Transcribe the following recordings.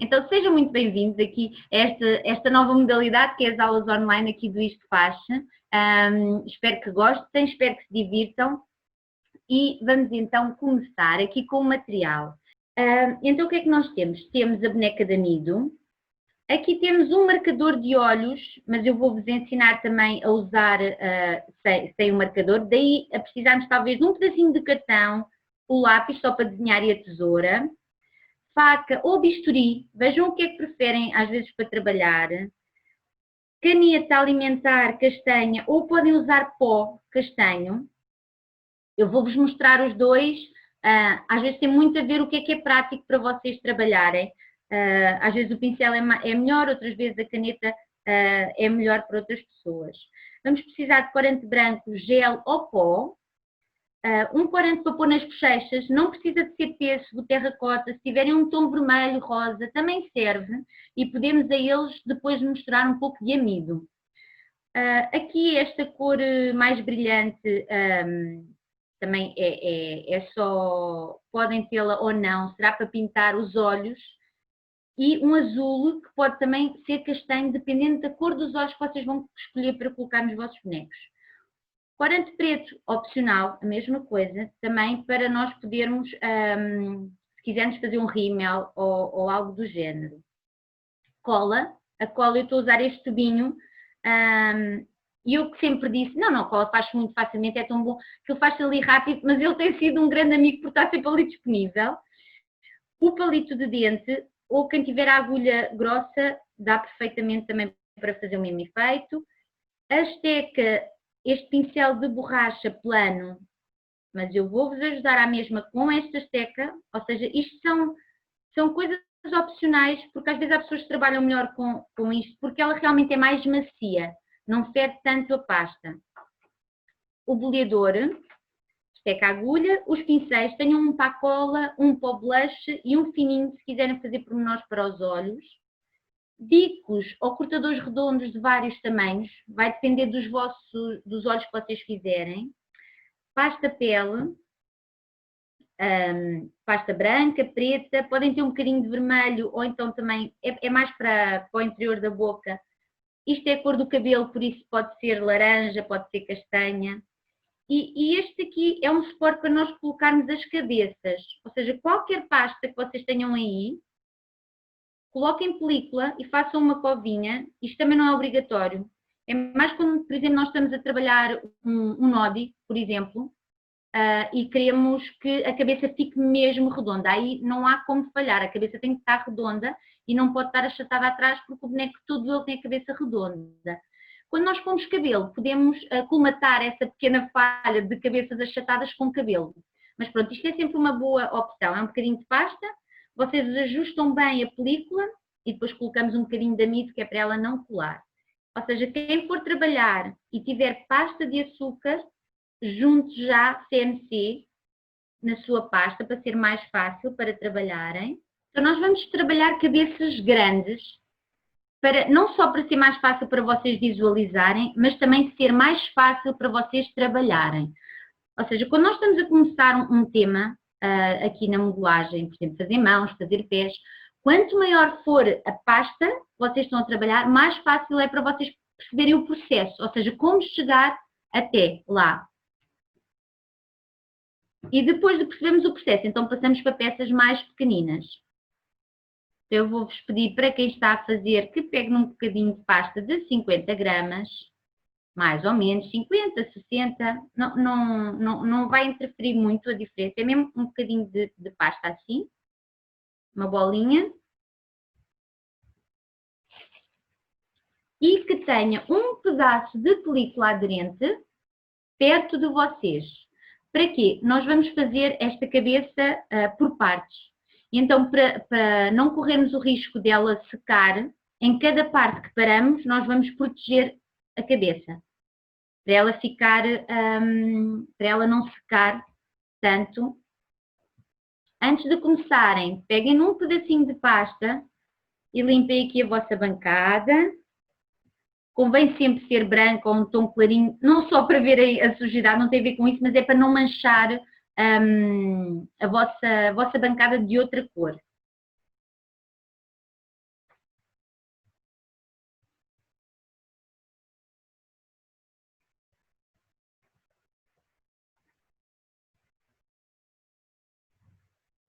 Então sejam muito bem-vindos aqui a esta nova modalidade que é as aulas online aqui do Isto Faz. Espero que gostem, espero que se divirtam e vamos então começar aqui com o material. Então o que é que nós temos? Temos a boneca de amido, aqui temos um marcador de olhos, mas eu vou-vos ensinar também a usar sem o marcador, daí a precisarmos talvez de um pedacinho de cartão, o lápis só para desenhar e a tesoura, faca ou bisturi, vejam o que é que preferem às vezes para trabalhar, caneta alimentar castanha ou podem usar pó castanho. Eu vou-vos mostrar os dois, às vezes tem muito a ver o que é prático para vocês trabalharem. Às vezes o pincel é melhor, outras vezes a caneta é melhor para outras pessoas. Vamos precisar de corante branco, gel ou pó, um corante para pôr nas bochechas, não precisa de ser pêssego, terracota, se tiverem um tom vermelho, rosa, também serve e podemos a eles depois misturar um pouco de amido. Aqui esta cor mais brilhante também é só, podem tê-la ou não, será para pintar os olhos, e um azul que pode também ser castanho, dependendo da cor dos olhos que vocês vão escolher para colocar nos vossos bonecos. Corante preto, opcional, a mesma coisa, também para nós podermos, se quisermos fazer um rímel ou algo do género. Cola, a cola eu estou a usar este tubinho, e eu que sempre disse, não, cola faz muito facilmente, é tão bom, que ele faz ali rápido, mas ele tem sido um grande amigo por estar sempre ali disponível. O palito de dente, ou quem tiver a agulha grossa, dá perfeitamente também para fazer o mesmo efeito. A esteca, este pincel de borracha plano, mas eu vou-vos ajudar à mesma com esta esteca, ou seja, isto são coisas opcionais, porque às vezes há pessoas que trabalham melhor com isto, porque ela realmente é mais macia, não fede tanto a pasta. O boleador, esteca a agulha, os pincéis, tenham um para a cola, um para o blush e um fininho se quiserem fazer pormenores para os olhos. Bicos ou cortadores redondos de vários tamanhos, vai depender dos olhos que vocês fizerem. Pasta pele, pasta branca, preta, podem ter um bocadinho de vermelho ou então também, é mais para o interior da boca. Isto é a cor do cabelo, por isso pode ser laranja, pode ser castanha. E este aqui é um suporte para nós colocarmos as cabeças, ou seja, qualquer pasta que vocês tenham aí, coloquem película e façam uma covinha, isto também não é obrigatório. É mais quando, por exemplo, nós estamos a trabalhar um nodi, por exemplo, e queremos que a cabeça fique mesmo redonda. Aí não há como falhar, a cabeça tem que estar redonda e não pode estar achatada atrás porque o boneco todo ele tem a cabeça redonda. Quando nós pomos cabelo, podemos colmatar essa pequena falha de cabeças achatadas com cabelo. Mas pronto, isto é sempre uma boa opção, é um bocadinho de pasta, vocês ajustam bem a película e depois colocamos um bocadinho de amido que é para ela não colar. Ou seja, quem for trabalhar e tiver pasta de açúcar, junte já CNC na sua pasta para ser mais fácil para trabalharem. Então nós vamos trabalhar cabeças grandes, não só para ser mais fácil para vocês visualizarem, mas também ser mais fácil para vocês trabalharem. Ou seja, quando nós estamos a começar um tema, aqui na modelagem, por exemplo, fazer mãos, fazer pés, quanto maior for a pasta que vocês estão a trabalhar, mais fácil é para vocês perceberem o processo, ou seja, como chegar até lá. E depois de percebermos o processo, então passamos para peças mais pequeninas. Eu vou-vos pedir para quem está a fazer que pegue num bocadinho de pasta de 50 gramas, mais ou menos, 50, 60, não vai interferir muito a diferença, é mesmo um bocadinho de pasta assim, uma bolinha, e que tenha um pedaço de película aderente perto de vocês. Para quê? Nós vamos fazer esta cabeça por partes. Então, para não corrermos o risco dela secar, em cada parte que paramos, nós vamos proteger a cabeça. Para ela ficar, para ela não secar tanto. Antes de começarem, peguem num pedacinho de pasta e limpem aqui a vossa bancada. Convém sempre ser branco ou um tom clarinho, não só para ver a sujidade, não tem a ver com isso, mas é para não manchar a vossa bancada de outra cor.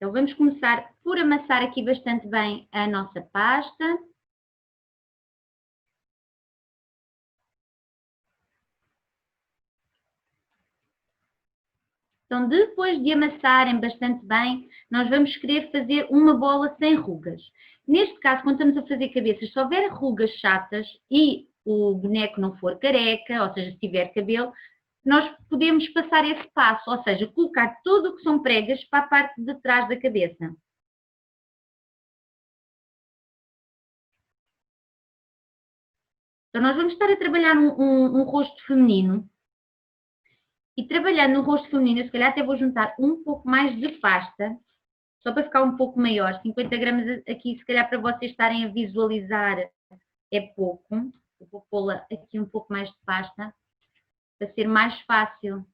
Então vamos começar por amassar aqui bastante bem a nossa pasta. Então, depois de amassarem bastante bem, nós vamos querer fazer uma bola sem rugas. Neste caso, quando estamos a fazer cabeças, se houver rugas chatas e o boneco não for careca, ou seja, se tiver cabelo, nós podemos passar esse passo, ou seja, colocar tudo o que são pregas para a parte de trás da cabeça. Então, nós vamos estar a trabalhar um rosto feminino. E trabalhando no rosto feminino, eu se calhar até vou juntar um pouco mais de pasta, só para ficar um pouco maior. 50 gramas aqui, se calhar para vocês estarem a visualizar, é pouco. Eu vou pô-la aqui um pouco mais de pasta, para ser mais fácil.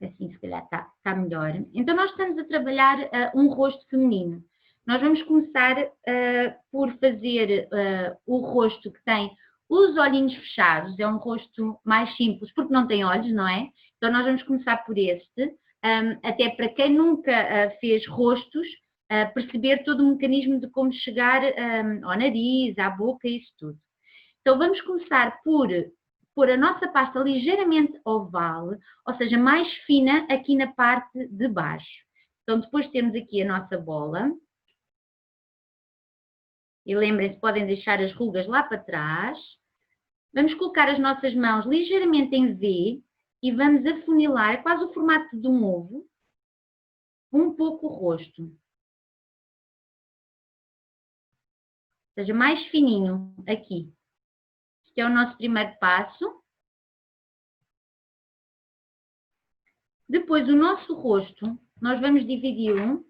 Assim, se calhar está melhor. Então, nós estamos a trabalhar um rosto feminino. Nós vamos começar por fazer o rosto que tem os olhinhos fechados. É um rosto mais simples, porque não tem olhos, não é? Então, nós vamos começar por este. Até para quem nunca fez rostos, perceber todo o mecanismo de como chegar ao nariz, à boca, isso tudo. Então, vamos começar por pôr a nossa pasta ligeiramente oval, ou seja, mais fina aqui na parte de baixo. Então, depois temos aqui a nossa bola. E lembrem-se, podem deixar as rugas lá para trás. Vamos colocar as nossas mãos ligeiramente em V e vamos afunilar, quase o formato de um ovo, um pouco o rosto. Ou seja, mais fininho aqui. Este é o nosso primeiro passo. Depois, o nosso rosto, nós vamos dividi-lo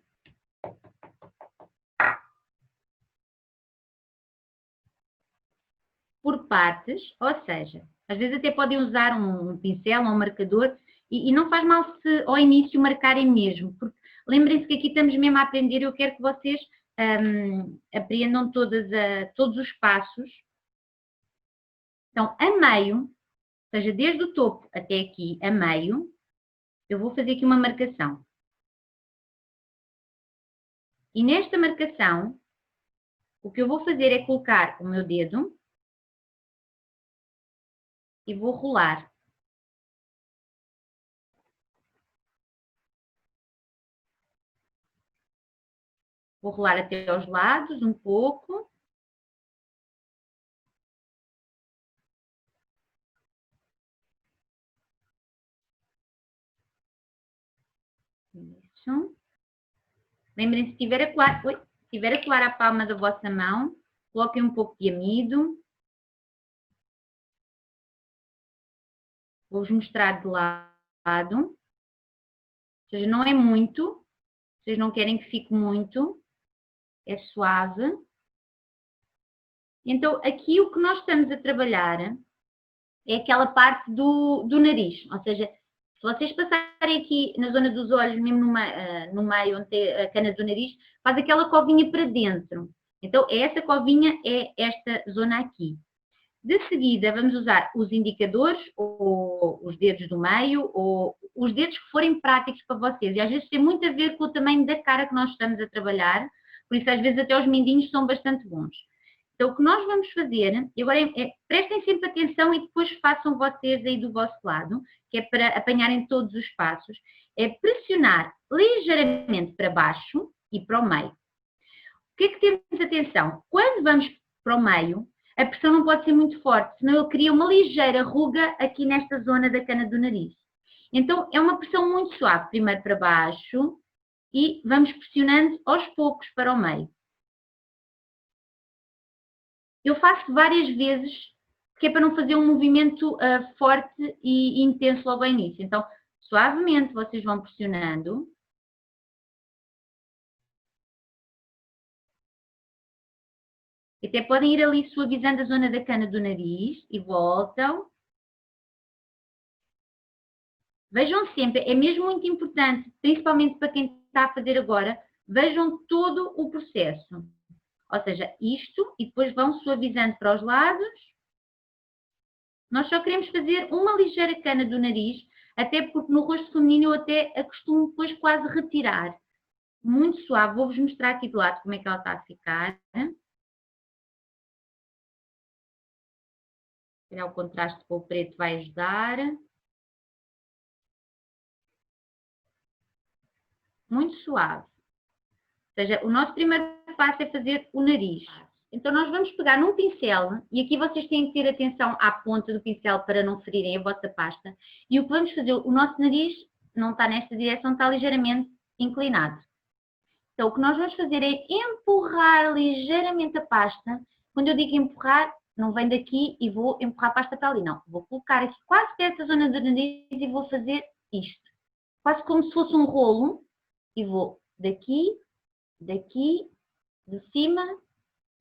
por partes, ou seja, às vezes até podem usar um pincel ou um marcador e não faz mal se ao início marcarem mesmo, porque lembrem-se que aqui estamos mesmo a aprender e eu quero que vocês apreendam todos os passos. Então, a meio, ou seja, desde o topo até aqui, a meio, eu vou fazer aqui uma marcação. E nesta marcação, o que eu vou fazer é colocar o meu dedo e vou rolar. Vou rolar até aos lados um pouco. Isso. Lembrem-se, se tiver a colar a palma da vossa mão, coloquem um pouco de amido. Vou-vos mostrar de lado. Ou seja, não é muito. Vocês não querem que fique muito. É suave. Então, aqui o que nós estamos a trabalhar é aquela parte do nariz. Ou seja, se vocês passarem aqui na zona dos olhos, mesmo no meio onde tem a cana do nariz, faz aquela covinha para dentro. Então, essa covinha é esta zona aqui. De seguida, vamos usar os indicadores, ou os dedos do meio, ou os dedos que forem práticos para vocês. E às vezes tem muito a ver com o tamanho da cara que nós estamos a trabalhar, por isso às vezes até os mindinhos são bastante bons. Então, o que nós vamos fazer, e agora prestem sempre atenção e depois façam vocês aí do vosso lado, que é para apanharem todos os passos, é pressionar ligeiramente para baixo e para o meio. O que é que temos atenção? Quando vamos para o meio, a pressão não pode ser muito forte, senão ele cria uma ligeira ruga aqui nesta zona da cana do nariz. Então, é uma pressão muito suave, primeiro para baixo e vamos pressionando aos poucos para o meio. Eu faço várias vezes, que é para não fazer um movimento forte e intenso logo ao início. Então, suavemente vocês vão pressionando. Até podem ir ali suavizando a zona da cana do nariz e voltam. Vejam sempre, é mesmo muito importante, principalmente para quem está a fazer agora, vejam todo o processo. Ou seja, isto e depois vão suavizando para os lados. Nós só queremos fazer uma ligeira cana do nariz, até porque no rosto feminino eu até acostumo depois quase retirar. Muito suave, vou-vos mostrar aqui do lado como é que ela está a ficar. O contraste com o preto vai ajudar. Muito suave. Ou seja, o nosso primeiro passo é fazer o nariz. Então nós vamos pegar num pincel, e aqui vocês têm que ter atenção à ponta do pincel para não ferirem a vossa pasta. E o que vamos fazer, o nosso nariz não está nesta direção, está ligeiramente inclinado. Então o que nós vamos fazer é empurrar ligeiramente a pasta. Quando eu digo empurrar, não vem daqui e vou empurrar a pasta para ali, não. Vou colocar aqui quase perto da zona do nariz e vou fazer isto. Quase como se fosse um rolo. E vou daqui, daqui, de cima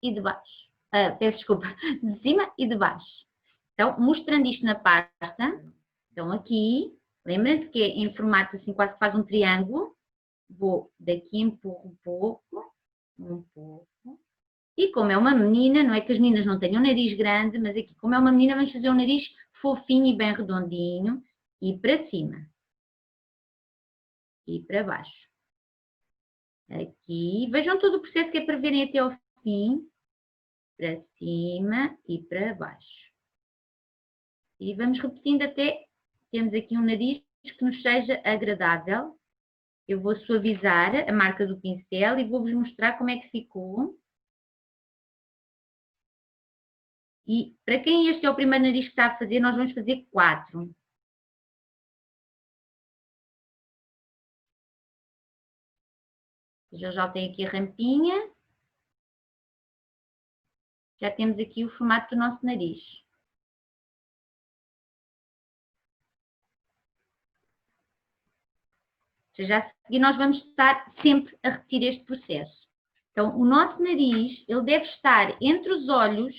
e de baixo. Peço desculpa, de cima e de baixo. Então, mostrando isto na pasta, então aqui, lembrem-se que é em formato assim, quase que faz um triângulo. Vou daqui, empurro um pouco. E como é uma menina, não é que as meninas não tenham um nariz grande, mas aqui, como é uma menina, vamos fazer um nariz fofinho e bem redondinho. E para cima. E para baixo. Aqui, vejam todo o processo que é para verem até ao fim. Para cima e para baixo. E vamos repetindo até temos aqui um nariz que nos seja agradável. Eu vou suavizar a marca do pincel e vou-vos mostrar como é que ficou. E para quem este é o primeiro nariz que está a fazer, nós vamos fazer 4. Já tem aqui a rampinha. Já temos aqui o formato do nosso nariz. Já a seguir nós vamos estar sempre a repetir este processo. Então, o nosso nariz, ele deve estar entre os olhos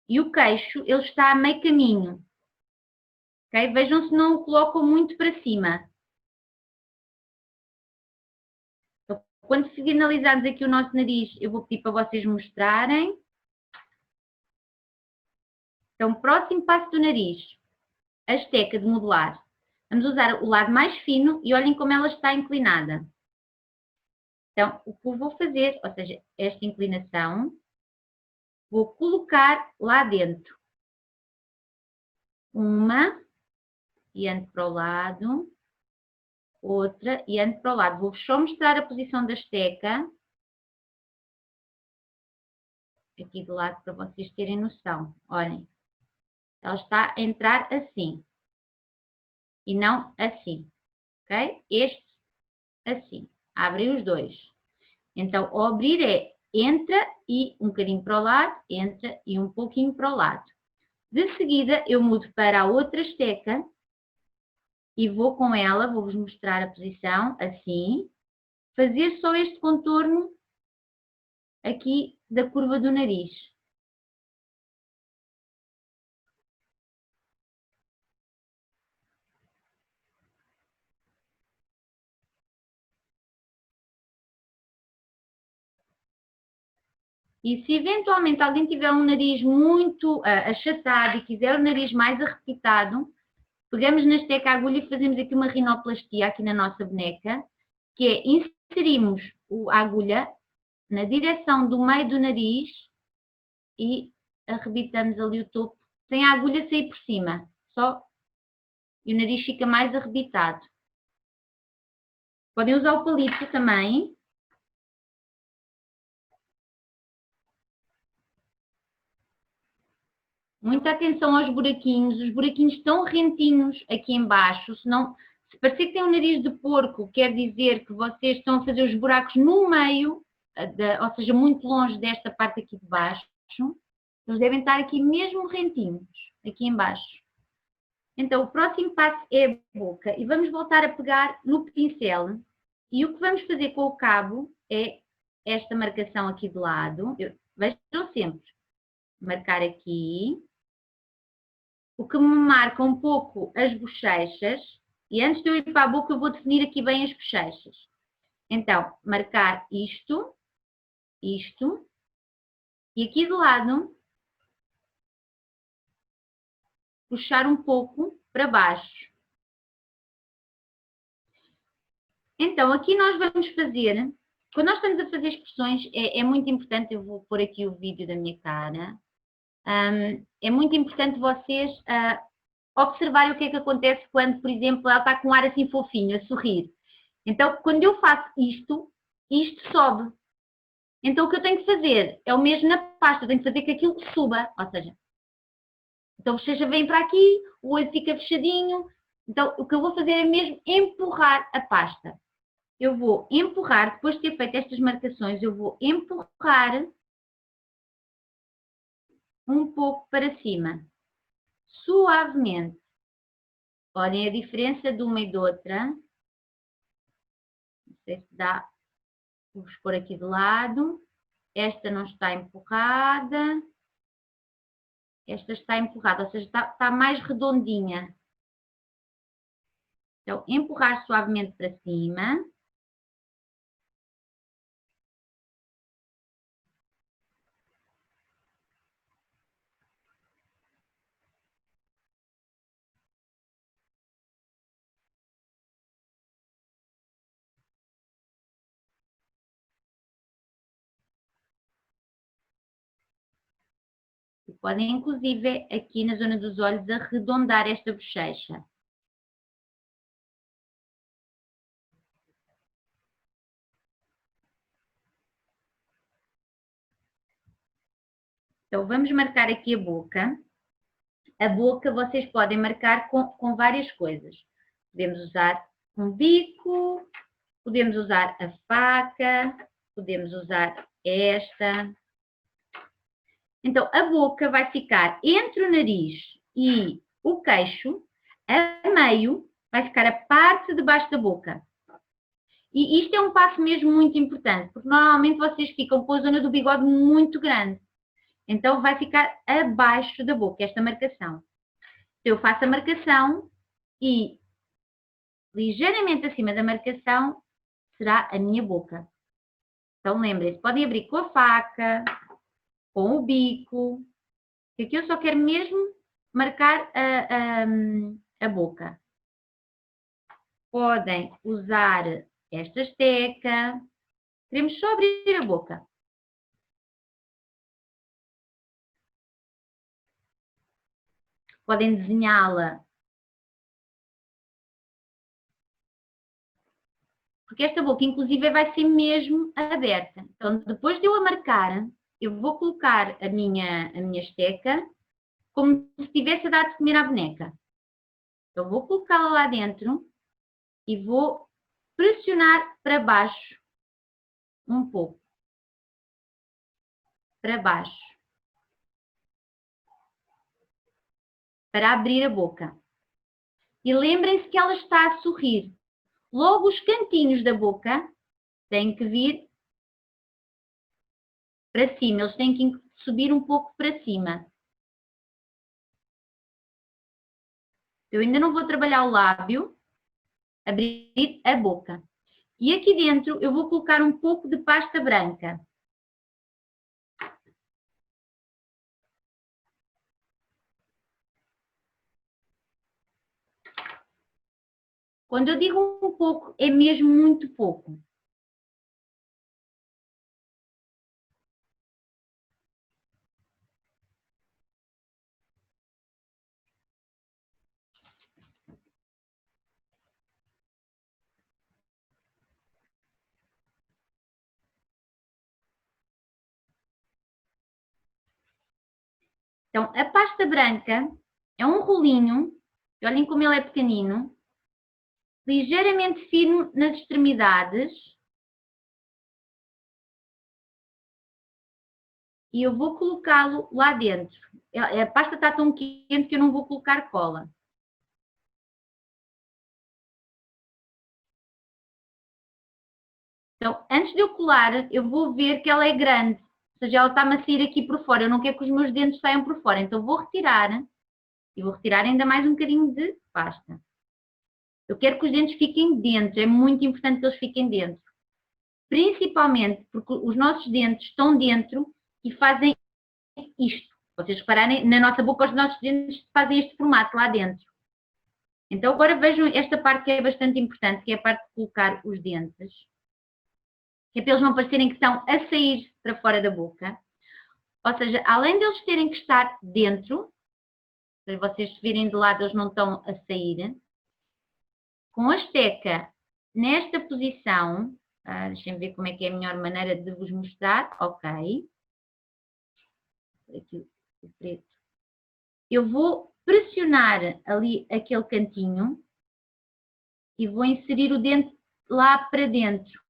e o queixo, ele está a meio caminho. Okay? Vejam se não o colocam muito para cima. Então, quando finalizarmos aqui o nosso nariz, eu vou pedir para vocês mostrarem. Então, próximo passo do nariz, a esteca de modelar. Vamos usar o lado mais fino e olhem como ela está inclinada. Então, o que eu vou fazer, ou seja, esta inclinação, vou colocar lá dentro. Uma, e ando para o lado. Outra, e ando para o lado. Vou só mostrar a posição da esteca. Aqui do lado, para vocês terem noção. Olhem. Ela está a entrar assim. E não assim. Ok? Este, assim. Abrem os dois. Então, ao abrir é entra e um bocadinho para o lado, entra e um pouquinho para o lado. De seguida, eu mudo para a outra esteca e vou com ela, vou-vos mostrar a posição, assim, fazer só este contorno aqui da curva do nariz. E se eventualmente alguém tiver um nariz muito achaçado e quiser o nariz mais arrebitado, pegamos na esteca a agulha e fazemos aqui uma rinoplastia aqui na nossa boneca, que é inserimos a agulha na direção do meio do nariz e arrebitamos ali o topo, sem a agulha sair por cima, só, e o nariz fica mais arrebitado. Podem usar o palito também. Muita atenção aos buraquinhos. Os buraquinhos estão rentinhos aqui embaixo. Se parecer que tem um nariz de porco, quer dizer que vocês estão a fazer os buracos no meio, ou seja, muito longe desta parte aqui de baixo. Eles devem estar aqui mesmo rentinhos, aqui embaixo. Então, o próximo passo é a boca. E vamos voltar a pegar no pincel. E o que vamos fazer com o cabo é esta marcação aqui de lado. Vejam sempre, marcar aqui. O que me marca um pouco as bochechas. E antes de eu ir para a boca, eu vou definir aqui bem as bochechas. Então, marcar isto, isto. E aqui do lado, puxar um pouco para baixo. Então, aqui nós vamos fazer, quando nós estamos a fazer expressões, é muito importante, eu vou pôr aqui o vídeo da minha cara, é muito importante vocês observarem o que é que acontece quando, por exemplo, ela está com um ar assim fofinho, a sorrir. Então, quando eu faço isto, isto sobe. Então, o que eu tenho que fazer é o mesmo na pasta, eu tenho que fazer que aquilo suba, ou seja, então a bochecha vem para aqui, o olho fica fechadinho, então o que eu vou fazer é mesmo empurrar a pasta. Eu vou empurrar, depois de ter feito estas marcações, eu vou empurrar um pouco para cima, suavemente. Olhem a diferença de uma e de outra. Não sei se dá, vou pôr aqui de lado. Esta não está empurrada. Esta está empurrada, ou seja, está mais redondinha. Então, empurrar suavemente para cima. E podem, inclusive, aqui na zona dos olhos, arredondar esta bochecha. Então, vamos marcar aqui a boca. A boca vocês podem marcar com várias coisas. Podemos usar um bico, podemos usar a faca, podemos usar esta. Então, a boca vai ficar entre o nariz e o queixo, a meio vai ficar a parte de baixo da boca. E isto é um passo mesmo muito importante, porque normalmente vocês ficam com a zona do bigode muito grande. Então, vai ficar abaixo da boca, esta marcação. Eu faço a marcação e ligeiramente acima da marcação será a minha boca. Então, lembrem-se, podem abrir com a faca, com o bico, que aqui eu só quero mesmo marcar a boca. Podem usar esta esteca. Queremos só abrir a boca. Podem desenhá-la. Porque esta boca, inclusive, vai ser mesmo aberta. Então, depois de eu a marcar, eu vou colocar a minha esteca como se estivesse a dar de comer à boneca. Então, vou colocá-la lá dentro e vou pressionar para baixo um pouco. Para baixo. Para abrir a boca. E lembrem-se que ela está a sorrir. Logo, os cantinhos da boca têm que vir para cima. Eles têm que subir um pouco para cima. Eu ainda não vou trabalhar o lábio. Abrir a boca. E aqui dentro eu vou colocar um pouco de pasta branca. Quando eu digo um pouco, é mesmo muito pouco. Então, a pasta branca é um rolinho, olhem como ele é pequenino, ligeiramente firme nas extremidades. E eu vou colocá-lo lá dentro. A pasta está tão quente que eu não vou colocar cola. Então, antes de eu colar, eu vou ver que ela é grande. Ou seja, ela está-me a sair aqui por fora. Eu não quero que os meus dentes saiam por fora. Então, vou retirar. E vou retirar ainda mais um bocadinho de pasta. Eu quero que os dentes fiquem dentro. É muito importante que eles fiquem dentro. Principalmente porque os nossos dentes estão dentro e fazem isto. Se vocês repararem, na nossa boca os nossos dentes fazem este formato lá dentro. Então agora vejam esta parte que é bastante importante, que é a parte de colocar os dentes. Que é para eles não parecerem que estão a sair para fora da boca. Ou seja, além de eles terem que estar dentro, se vocês virem de lado eles não estão a sair, com a esteca nesta posição, deixem-me ver como é que é a melhor maneira de vos mostrar. Ok. Aqui o preto. Eu vou pressionar ali aquele cantinho e vou inserir o dente lá para dentro.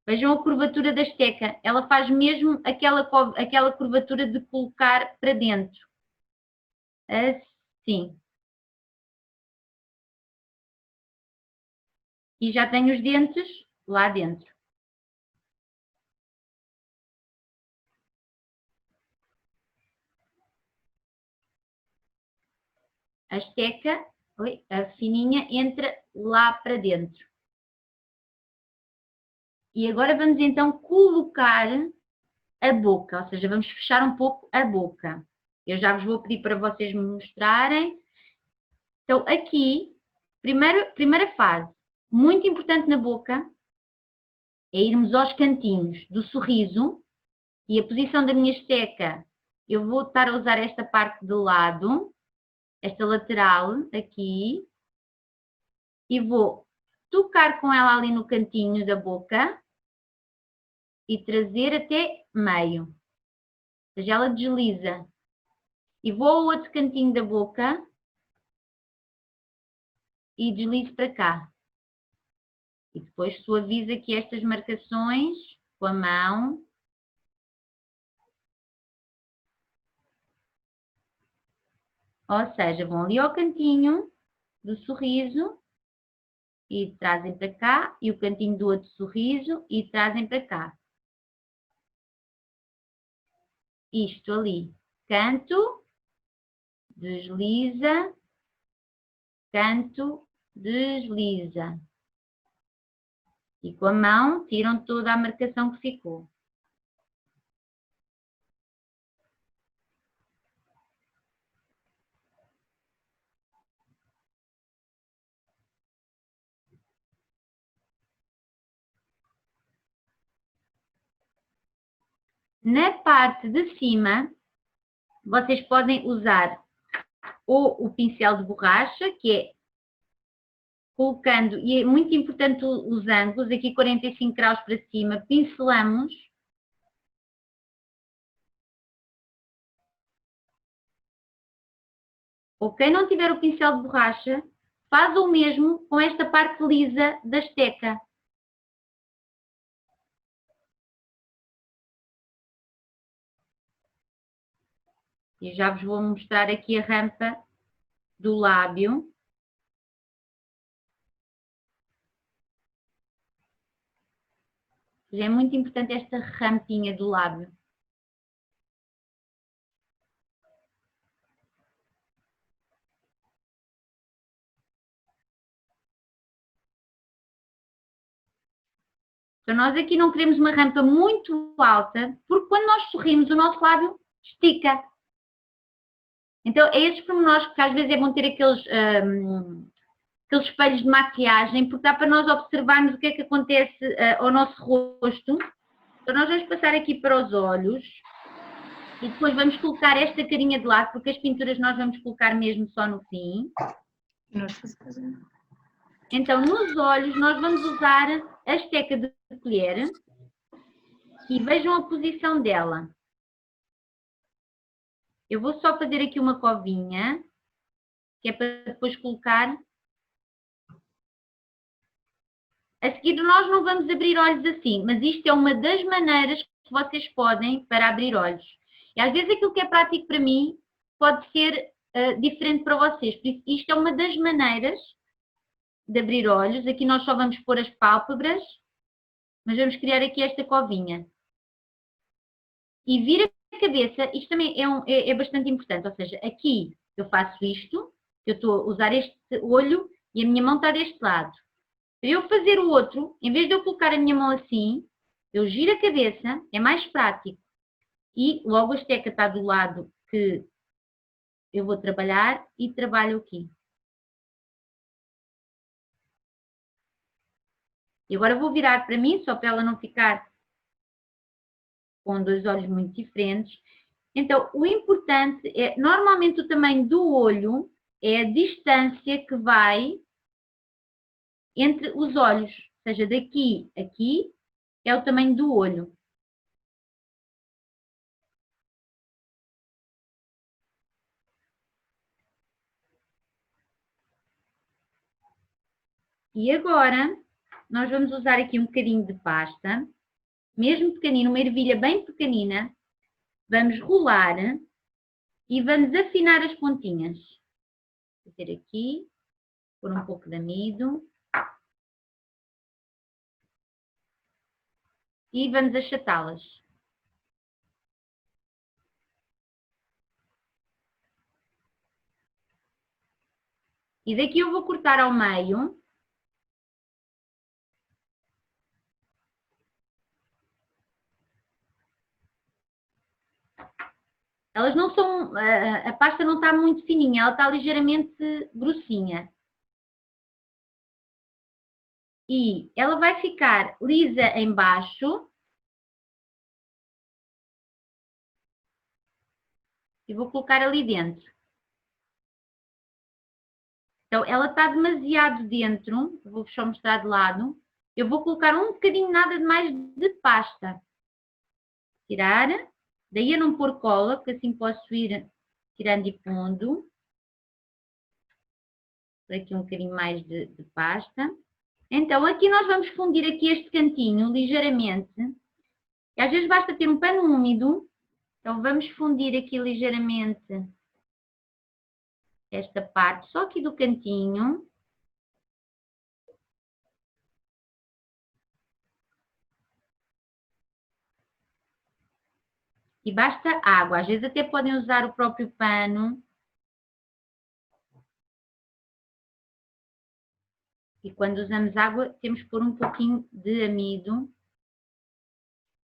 Vejam a curvatura da esteca. Ela faz mesmo aquela curvatura de colocar para dentro. Assim. E já tenho os dentes lá dentro. A esteca, a fininha, entra lá para dentro. E agora vamos então colocar a boca, ou seja, vamos fechar um pouco a boca. Eu já vos vou pedir para vocês me mostrarem. Então, aqui, primeira fase, muito importante na boca, é irmos aos cantinhos do sorriso e a posição da minha esteca. Eu vou estar a usar esta parte do lado, esta lateral aqui, e vou tocar com ela ali no cantinho da boca e trazer até meio. Ou seja, ela desliza. E vou ao outro cantinho da boca e deslizo para cá. E depois suavizo aqui estas marcações com a mão. Ou seja, vão ali ao cantinho do sorriso e trazem para cá, e o cantinho do outro sorriso e trazem para cá. Isto ali, canto, desliza, canto, desliza. E com a mão tiram toda a marcação que ficou. Na parte de cima, vocês podem usar ou o pincel de borracha, que é colocando, e é muito importante os ângulos, aqui 45 graus para cima, pincelamos. Ou quem não tiver o pincel de borracha, faz o mesmo com esta parte lisa da esteca. E já vos vou mostrar aqui a rampa do lábio. É muito importante esta rampinha do lábio. Então, nós aqui não queremos uma rampa muito alta, porque quando nós sorrimos, o nosso lábio estica. Então, é esses pormenores que às vezes é bom ter aqueles espelhos de maquiagem, porque dá para nós observarmos o que é que acontece ao nosso rosto. Então, nós vamos passar aqui para os olhos e depois vamos colocar esta carinha de lado, porque as pinturas nós vamos colocar mesmo só no fim. Então, nos olhos, nós vamos usar a esteca de colher e vejam a posição dela. Eu vou só fazer aqui uma covinha, que é para depois colocar. A seguir, nós não vamos abrir olhos assim, mas isto é uma das maneiras que vocês podem para abrir olhos. E às vezes aquilo que é prático para mim pode ser diferente para vocês. Por isso, isto é uma das maneiras de abrir olhos. Aqui nós só vamos pôr as pálpebras, mas vamos criar aqui esta covinha. E vira a cabeça, isto também é bastante importante, ou seja, aqui eu faço isto, eu estou a usar este olho e a minha mão está deste lado. Para eu fazer o outro, em vez de eu colocar a minha mão assim, eu giro a cabeça, é mais prático. E logo a esteca está do lado que eu vou trabalhar e trabalho aqui. E agora vou virar para mim, só para ela não ficar com dois olhos muito diferentes. Então, o importante é, normalmente o tamanho do olho é a distância que vai entre os olhos. Ou seja, daqui a aqui é o tamanho do olho. E agora, nós vamos usar aqui um bocadinho de pasta, mesmo pequenino, uma ervilha bem pequenina. Vamos rolar e vamos afinar as pontinhas. Vou ter aqui, pôr um pouco de amido. E vamos achatá-las. E daqui eu vou cortar ao meio. Elas não são, a pasta não está muito fininha, ela está ligeiramente grossinha. E ela vai ficar lisa em baixo. E vou colocar ali dentro. Então, ela está demasiado dentro. Vou só mostrar de lado. Eu vou colocar um bocadinho nada de mais de pasta. Tirar. Daí a não pôr cola, porque assim posso ir tirando e pondo. Aqui um bocadinho mais de pasta. Então, aqui nós vamos fundir aqui este cantinho ligeiramente. E às vezes basta ter um pano úmido. Então, vamos fundir aqui ligeiramente esta parte, só aqui do cantinho. E basta água. Às vezes até podem usar o próprio pano. E quando usamos água, temos que pôr um pouquinho de amido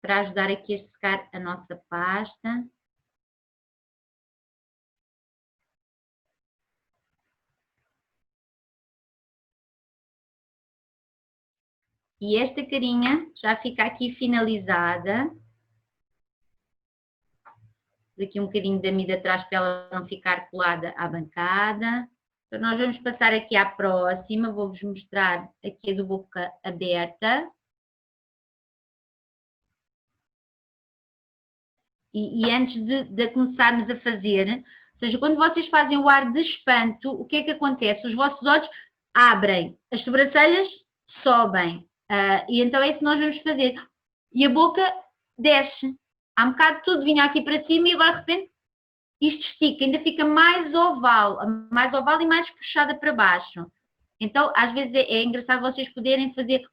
para ajudar aqui a secar a nossa pasta. E esta carinha já fica aqui finalizada. Aqui um bocadinho de amido atrás para ela não ficar colada à bancada. Então, nós vamos passar aqui à próxima. Vou-vos mostrar aqui a do boca aberta. E antes de começarmos a fazer, ou seja, quando vocês fazem o ar de espanto, o que é que acontece? Os vossos olhos abrem, as sobrancelhas sobem. E então é isso que nós vamos fazer. E a boca desce. Há um bocado tudo vinha aqui para cima e agora de repente isto estica, ainda fica mais oval e mais puxada para baixo. Então, às vezes é engraçado vocês poderem fazer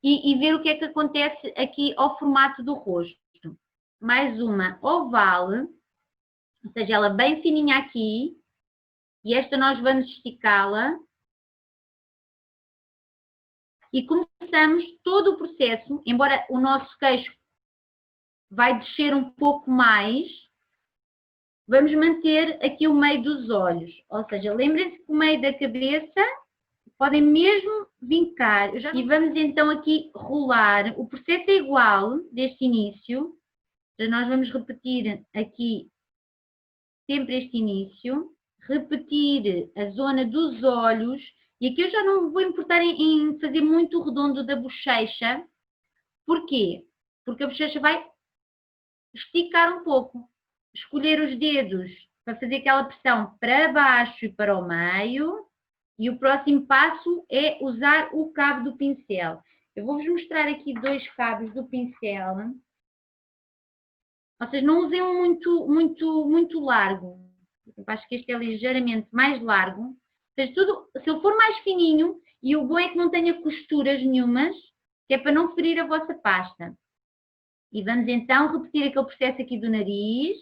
e ver o que é que acontece aqui ao formato do rosto. Mais uma oval, ou seja, ela bem fininha aqui, e esta nós vamos esticá-la. E começamos todo o processo, embora o nosso queixo vai descer um pouco mais, vamos manter aqui o meio dos olhos. Ou seja, lembrem-se que o meio da cabeça podem mesmo vincar. E vamos então aqui rolar. O processo é igual deste início. Então, nós vamos repetir aqui sempre este início. Repetir a zona dos olhos. E aqui eu já não vou importar em fazer muito redondo da bochecha. Porquê? Porque a bochecha vai esticar um pouco. Escolher os dedos para fazer aquela pressão para baixo e para o meio. E o próximo passo é usar o cabo do pincel. Eu vou-vos mostrar aqui dois cabos do pincel. Vocês não usem um muito largo. Eu acho que este é ligeiramente mais largo. seja, tudo, se ele for mais fininho, e o bom é que não tenha costuras nenhumas, que é para não ferir a vossa pasta. E vamos então repetir aquele processo aqui do nariz,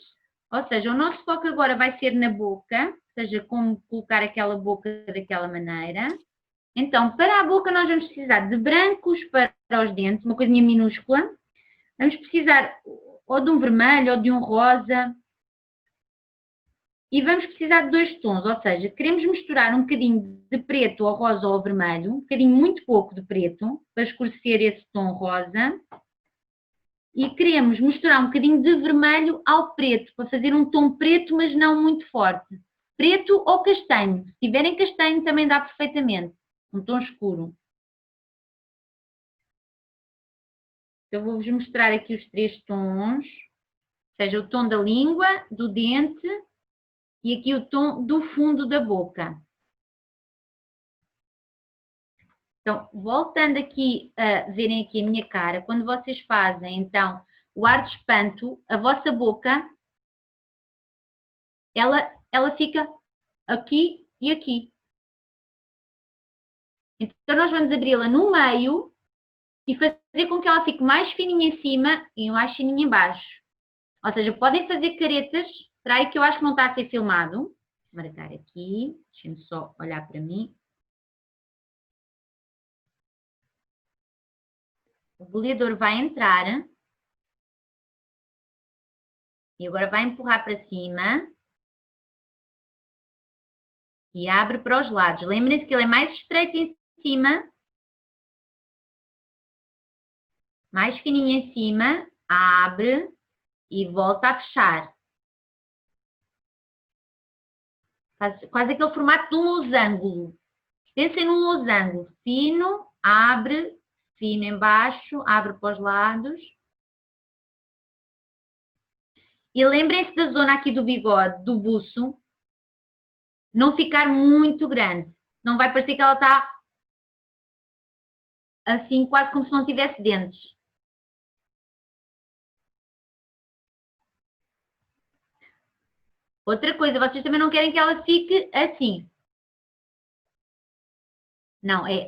ou seja, o nosso foco agora vai ser na boca, ou seja, como colocar aquela boca daquela maneira. Então, para a boca nós vamos precisar de brancos para os dentes, uma coisinha minúscula. Vamos precisar ou de um vermelho ou de um rosa. E vamos precisar de 2 tons, ou seja, queremos misturar um bocadinho de preto ou rosa ou vermelho, um bocadinho muito pouco de preto, para escurecer esse tom rosa. E queremos misturar um bocadinho de vermelho ao preto, para fazer um tom preto, mas não muito forte. Preto ou castanho. Se tiverem castanho também dá perfeitamente. Um tom escuro. Eu vou-vos mostrar aqui os 3 tons. Ou seja, o tom da língua, do dente e aqui o tom do fundo da boca. Então, voltando aqui a verem aqui a minha cara, quando vocês fazem, então, o ar de espanto, a vossa boca, ela fica aqui e aqui. Então, nós vamos abri-la no meio e fazer com que ela fique mais fininha em cima e mais fininha em baixo. Ou seja, podem fazer caretas. Espera aí que eu acho que não está a ser filmado. Vou marcar aqui. Deixem-me só olhar para mim. O boleador vai entrar. E agora vai empurrar para cima. E abre para os lados. Lembrem-se que ele é mais estreito em cima. Mais fininho em cima. Abre. E volta a fechar. Faz quase aquele formato de um losango. Pensem num losango. Fino, abre, fino embaixo, abre para os lados. E lembrem-se da zona aqui do bigode, do buço, não ficar muito grande. Não vai parecer que ela está assim, quase como se não tivesse dentes. Outra coisa, vocês também não querem que ela fique assim. Não, é...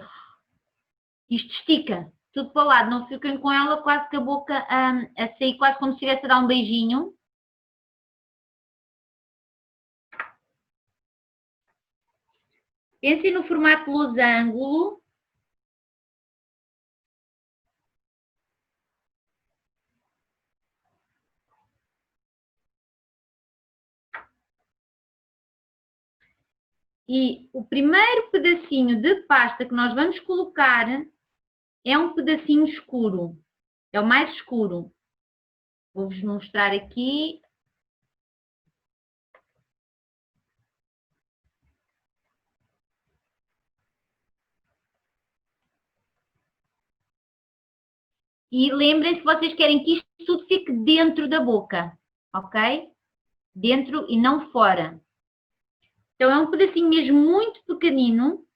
Isto estica tudo para o lado, não fiquem com ela quase que a boca a sair, quase como se estivesse a dar um beijinho. Pensem no formato losango. E o primeiro pedacinho de pasta que nós vamos colocar é um pedacinho escuro. É o mais escuro. Vou-vos mostrar aqui. E lembrem-se que vocês querem que isto tudo fique dentro da boca, ok? Dentro e não fora. Então é um pedacinho mesmo muito pequenino.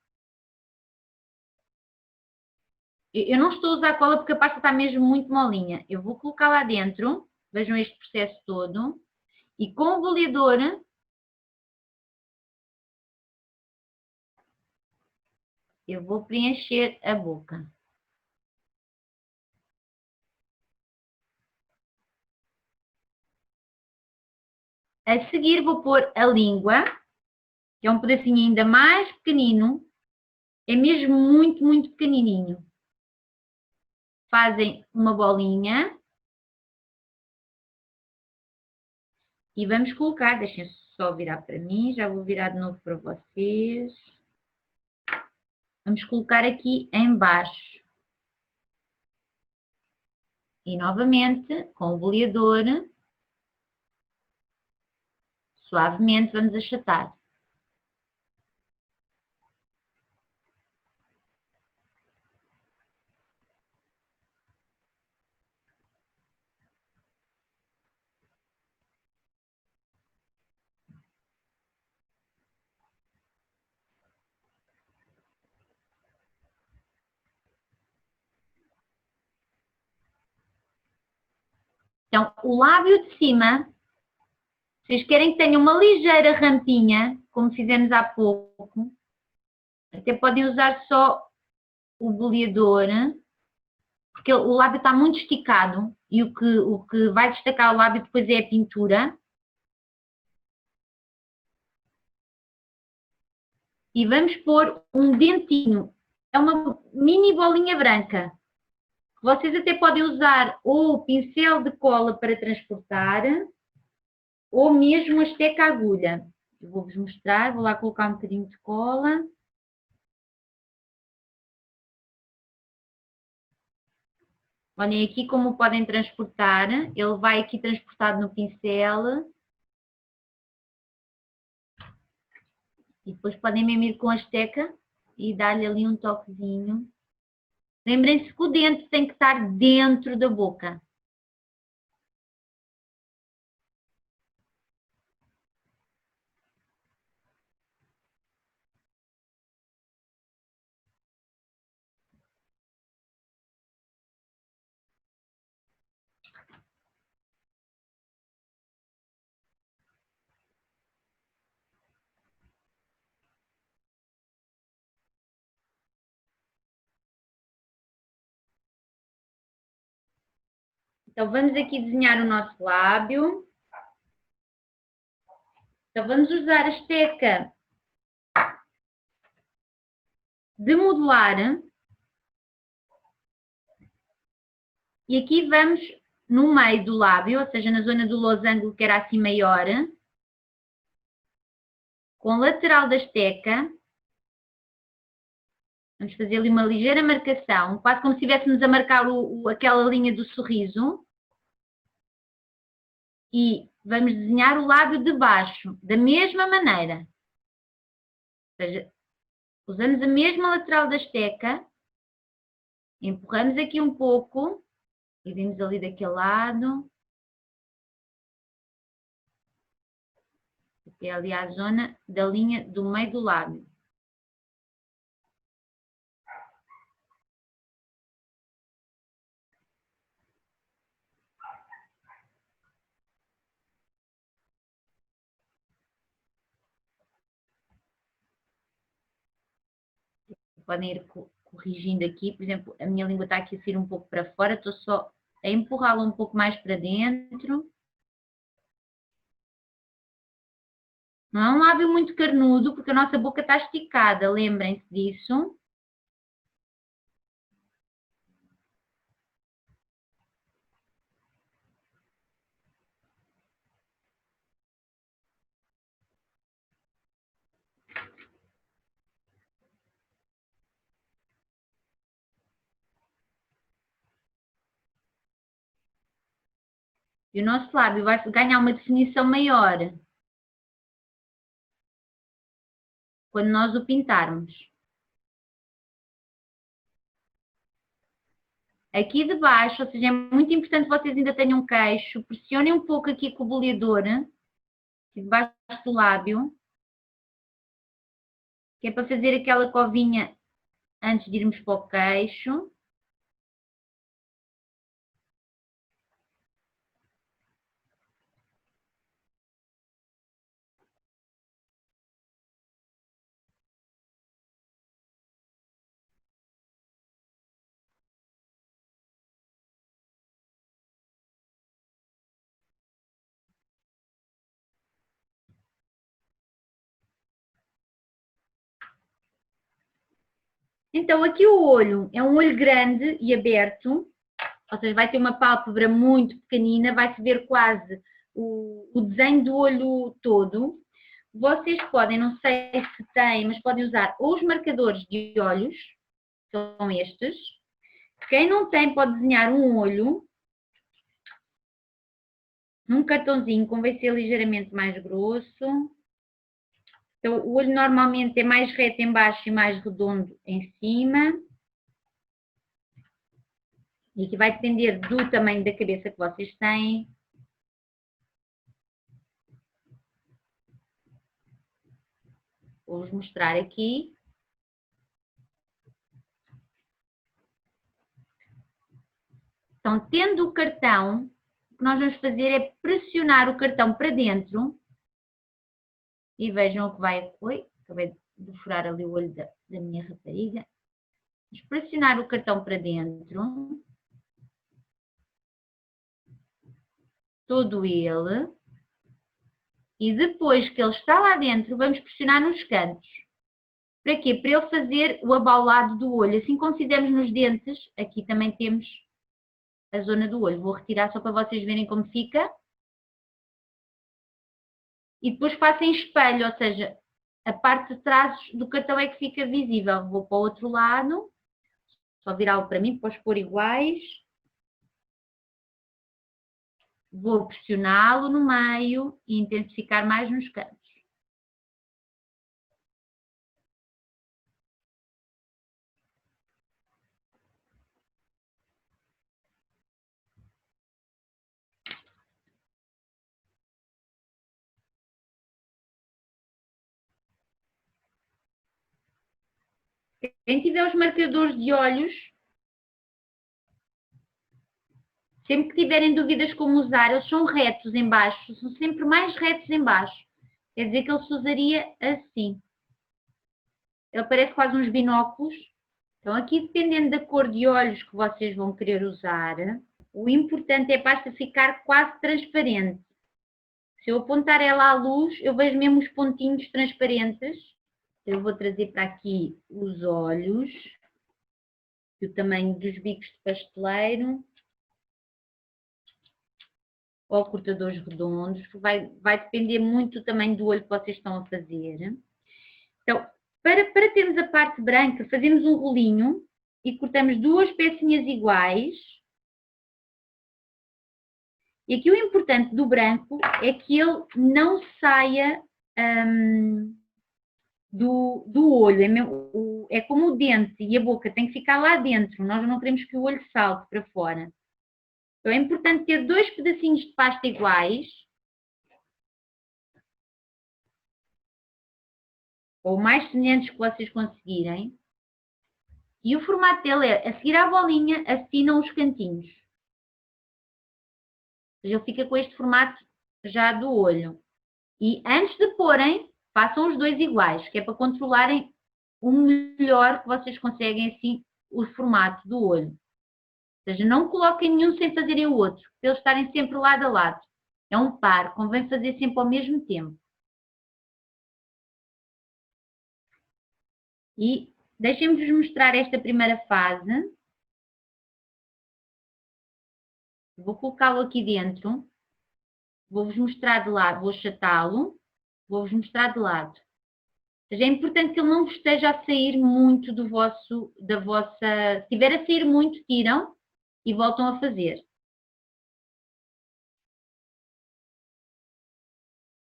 Eu não estou a usar cola porque a pasta está mesmo muito molinha. Eu vou colocar lá dentro. Vejam este processo todo. E com o boleador eu vou preencher a boca. A seguir vou pôr a língua, que é um pedacinho ainda mais pequenino. É mesmo muito, muito pequenininho. Fazem uma bolinha. E vamos colocar, deixem só virar para mim, já vou virar de novo para vocês. Vamos colocar aqui em baixo. E novamente, com o boleador, suavemente vamos achatar. Então, o lábio de cima, vocês querem que tenha uma ligeira rampinha, como fizemos há pouco, Até podem usar só o boleador, porque o lábio está muito esticado e o que vai destacar o lábio depois é a pintura. E vamos pôr um dentinho. É uma mini bolinha branca. Vocês até podem usar ou o pincel de cola para transportar, ou mesmo a esteca agulha. Eu vou-vos mostrar, vou lá colocar um bocadinho de cola. Olhem aqui como podem transportar. Ele vai aqui transportado no pincel. E depois podem mesmo ir com a esteca e dar-lhe ali um toquezinho. Lembrem-se que o dente tem que estar dentro da boca. Então, vamos aqui desenhar o nosso lábio. Então, vamos usar a esteca de modelar. E aqui vamos no meio do lábio, ou seja, na zona do losango, que era assim maior, com a lateral da esteca. Vamos fazer ali uma ligeira marcação, quase como se estivéssemos a marcar aquela linha do sorriso. E vamos desenhar o lábio de baixo, da mesma maneira. Ou seja, usamos a mesma lateral da esteca, empurramos aqui um pouco, e vimos ali daquele lado. Até ali a zona da linha do meio do lábio. Podem ir corrigindo aqui, por exemplo, a minha língua está aqui a sair um pouco para fora, estou só a empurrá-la um pouco mais para dentro. Não é um lábio muito carnudo, porque a nossa boca está esticada, lembrem-se disso. E o nosso lábio vai ganhar uma definição maior quando nós o pintarmos. Aqui de baixo, ou seja, é muito importante que vocês ainda tenham queixo, pressionem um pouco aqui com o boleador, aqui debaixo do lábio, que é para fazer aquela covinha antes de irmos para o queixo. Então, aqui o olho é um olho grande e aberto, ou seja, vai ter uma pálpebra muito pequenina, vai-se ver quase o desenho do olho todo. Vocês podem, não sei se têm, mas podem usar ou os marcadores de olhos, são estes. Quem não tem pode desenhar um olho num cartãozinho, convém ser ligeiramente mais grosso. Então, o olho normalmente é mais reto em baixo e mais redondo em cima. E aqui vai depender do tamanho da cabeça que vocês têm. Vou-vos mostrar aqui. Então, tendo o cartão, o que nós vamos fazer é pressionar o cartão para dentro. E vejam o que vai... Oi, acabei de furar ali o olho da minha rapariga. Vamos pressionar o cartão para dentro. Todo ele. E depois que ele está lá dentro, vamos pressionar nos cantos. Para quê? Para ele fazer o abaulado do olho. Assim como fizemos nos dentes, aqui também temos a zona do olho. Vou retirar só para vocês verem como fica. E depois faço em espelho, ou seja, a parte de trás do cartão é que fica visível. Vou para o outro lado. Só virá-lo para mim, para os pôr iguais. Vou pressioná-lo no meio e intensificar mais nos cantos. Quem tiver os marcadores de olhos, sempre que tiverem dúvidas como usar, eles são retos em baixo, são sempre mais retos em baixo. Quer dizer que ele se usaria assim. Ele parece quase uns binóculos. Então aqui, dependendo da cor de olhos que vocês vão querer usar, o importante é a pasta ficar quase transparente. Se eu apontar ela à luz, eu vejo mesmo os pontinhos transparentes. Eu vou trazer para aqui os olhos, e o tamanho dos bicos de pasteleiro, ou cortadores redondos, vai depender muito do tamanho do olho que vocês estão a fazer. Então, para termos a parte branca, fazemos um rolinho e cortamos duas pecinhas iguais. E aqui o importante do branco é que ele não saia do olho. É como o dente e a boca tem que ficar lá dentro. Nós não queremos que o olho salte para fora. Então é importante ter dois pedacinhos de pasta iguais. Ou mais semelhantes que vocês conseguirem. E o formato dele é, a seguir à bolinha, afinam os cantinhos. Ou seja, ele fica com este formato já do olho. E antes de porem, façam os dois iguais, que é para controlarem o melhor que vocês conseguem assim o formato do olho. Ou seja, não coloquem nenhum sem fazerem o outro, para eles estarem sempre lado a lado. É um par, convém fazer sempre ao mesmo tempo. E deixem-me-vos mostrar esta primeira fase. Vou colocá-lo aqui dentro. Vou-vos mostrar de lado, vou achatá-lo. Vou-vos mostrar de lado. Ou seja, é importante que ele não esteja a sair muito da vossa... Se estiver a sair muito, tiram e voltam a fazer.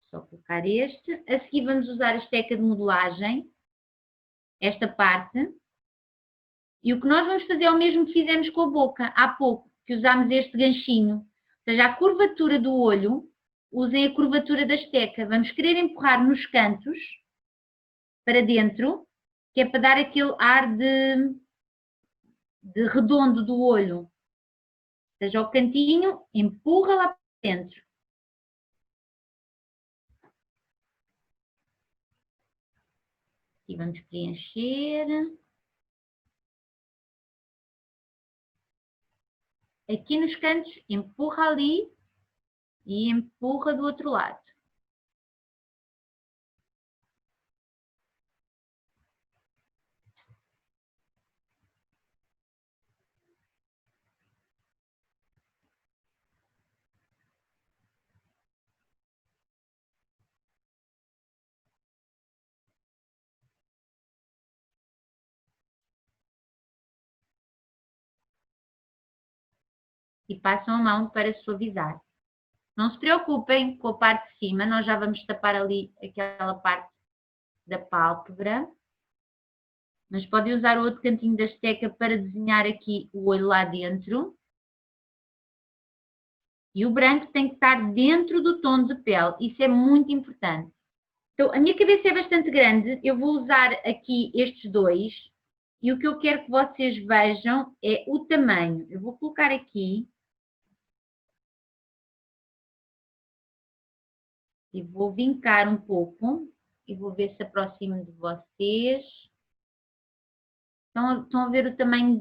Só colocar este. A seguir vamos usar a esteca de modelagem. Esta parte. E o que nós vamos fazer é o mesmo que fizemos com a boca há pouco, que usámos este ganchinho. Ou seja, a curvatura do olho, usem a curvatura da esteca. Vamos querer empurrar nos cantos, para dentro, que é para dar aquele ar de redondo do olho. Ou seja, o cantinho, empurra lá para dentro. E vamos preencher. Aqui nos cantos, empurra ali e empurra do outro lado. E passam a mão para suavizar. Não se preocupem com a parte de cima, nós já vamos tapar ali aquela parte da pálpebra. Mas podem usar o outro cantinho da esteca para desenhar aqui o olho lá dentro. E o branco tem que estar dentro do tom de pele, isso é muito importante. Então, a minha cabeça é bastante grande, eu vou usar aqui estes dois. E o que eu quero que vocês vejam é o tamanho. Eu vou colocar aqui. E vou vincar um pouco. E vou ver se aproximo de vocês. Estão a ver o tamanho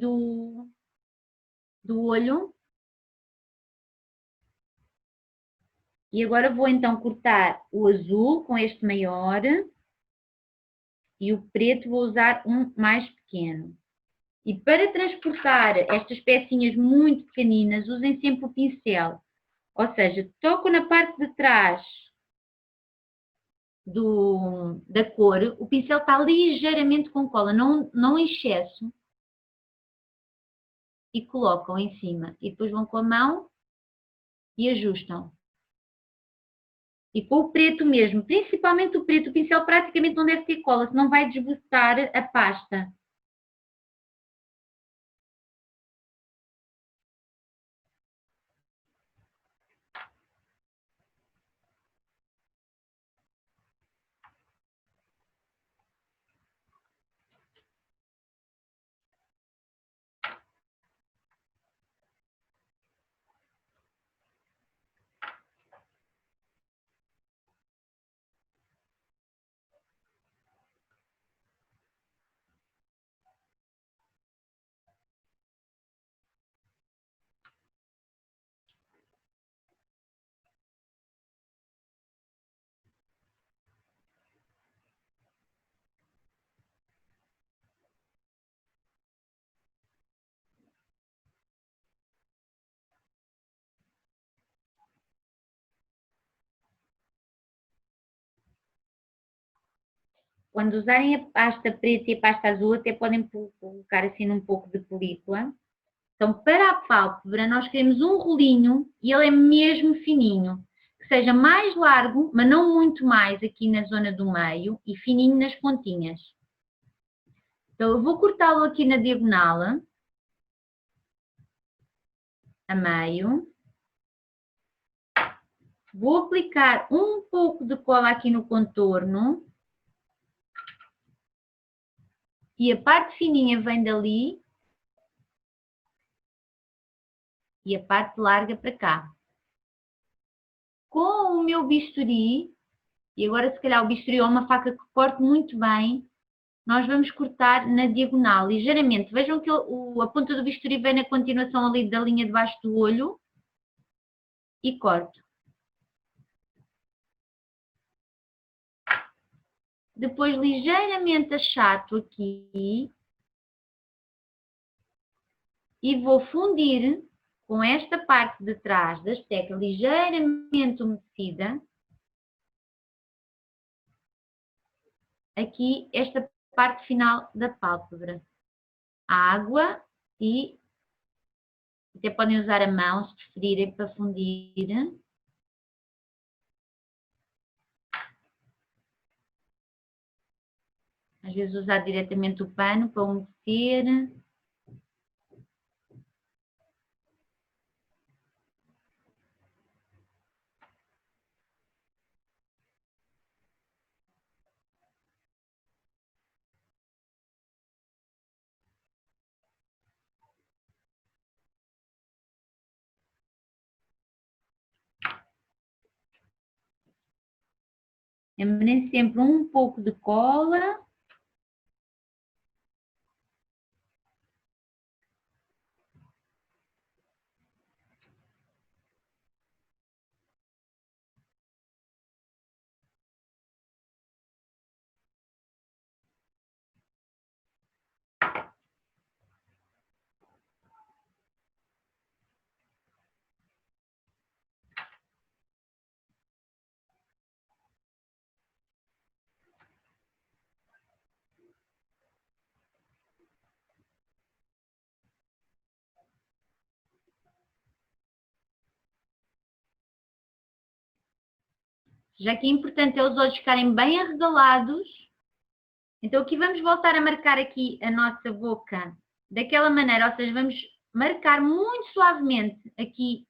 do olho? E agora vou então cortar o azul com este maior e o preto vou usar um mais pequeno. E para transportar estas pecinhas muito pequeninas, usem sempre o pincel. Ou seja, toco na parte de trás da cor, o pincel está ligeiramente com cola, não em excesso. E colocam em cima. E depois vão com a mão e ajustam. E com o preto mesmo, principalmente o preto, o pincel praticamente não deve ter cola, senão vai desbotar a pasta. Quando usarem a pasta preta e a pasta azul, até podem colocar assim um pouco de película. Então, para a pálpebra, nós queremos um rolinho e ele é mesmo fininho. Que seja mais largo, mas não muito mais aqui na zona do meio e fininho nas pontinhas. Então, eu vou cortá-lo aqui na diagonal, a meio. Vou aplicar um pouco de cola aqui no contorno. E a parte fininha vem dali. E a parte larga para cá. Com o meu bisturi, e agora se calhar o bisturi ou uma faca que corte muito bem, nós vamos cortar na diagonal, ligeiramente. Vejam que a ponta do bisturi vem na continuação ali da linha de baixo do olho. E corto. Depois ligeiramente achato aqui. E vou fundir com esta parte de trás da esteca ligeiramente umedecida. Aqui esta parte final da pálpebra. A água e até podem usar a mão se preferirem para fundir. Às vezes usar diretamente o pano para umedecer. Lembrem sempre um pouco de cola. Já que é importante é os olhos ficarem bem arregalados. Então aqui vamos voltar a marcar aqui a nossa boca daquela maneira, ou seja, vamos marcar muito suavemente aqui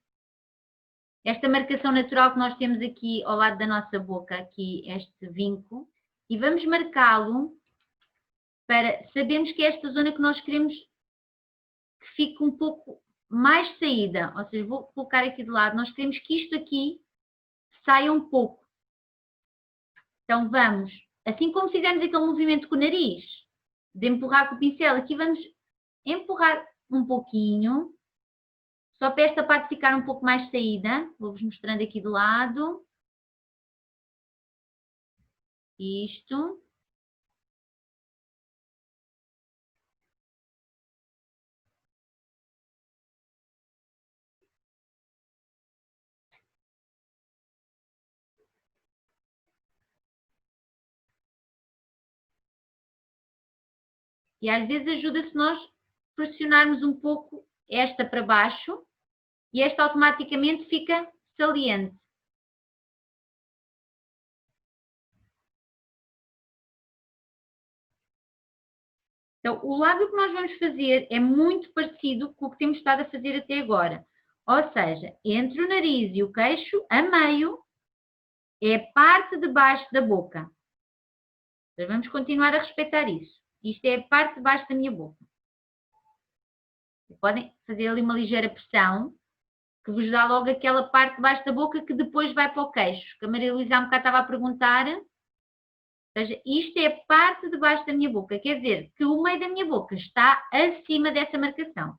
esta marcação natural que nós temos aqui ao lado da nossa boca, aqui este vinco, e vamos marcá-lo para sabermos que é esta zona que nós queremos que fique um pouco mais saída, ou seja, vou colocar aqui de lado, nós queremos que isto aqui saia um pouco. Então vamos, assim como fizemos aquele movimento com o nariz, de empurrar com o pincel. Aqui vamos empurrar um pouquinho, só para esta parte ficar um pouco mais saída. Vou-vos mostrando aqui do lado. Isto. E às vezes ajuda se nós pressionarmos um pouco esta para baixo e esta automaticamente fica saliente. Então, o lábio que nós vamos fazer é muito parecido com o que temos estado a fazer até agora. Ou seja, entre o nariz e o queixo, a meio, é a parte de baixo da boca. Então, vamos continuar a respeitar isso. Isto é a parte de baixo da minha boca. Podem fazer ali uma ligeira pressão, que vos dá logo aquela parte de baixo da boca que depois vai para o queixo. Que a Maria Luísa há um bocado estava a perguntar. Ou seja, isto é a parte de baixo da minha boca. Quer dizer, que o meio da minha boca está acima dessa marcação.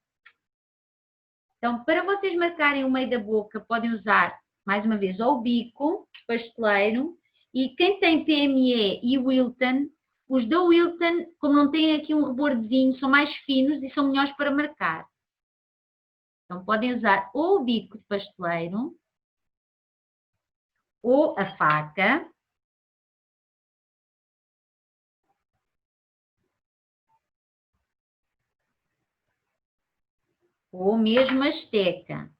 Então, para vocês marcarem o meio da boca, podem usar, mais uma vez, ou o bico pasteleiro. E quem tem PME e Wilton, os da Wilton, como não têm aqui um rebordozinho, são mais finos e são melhores para marcar. Então, podem usar ou o bico de pasteleiro, ou a faca. Ou mesmo a esteca.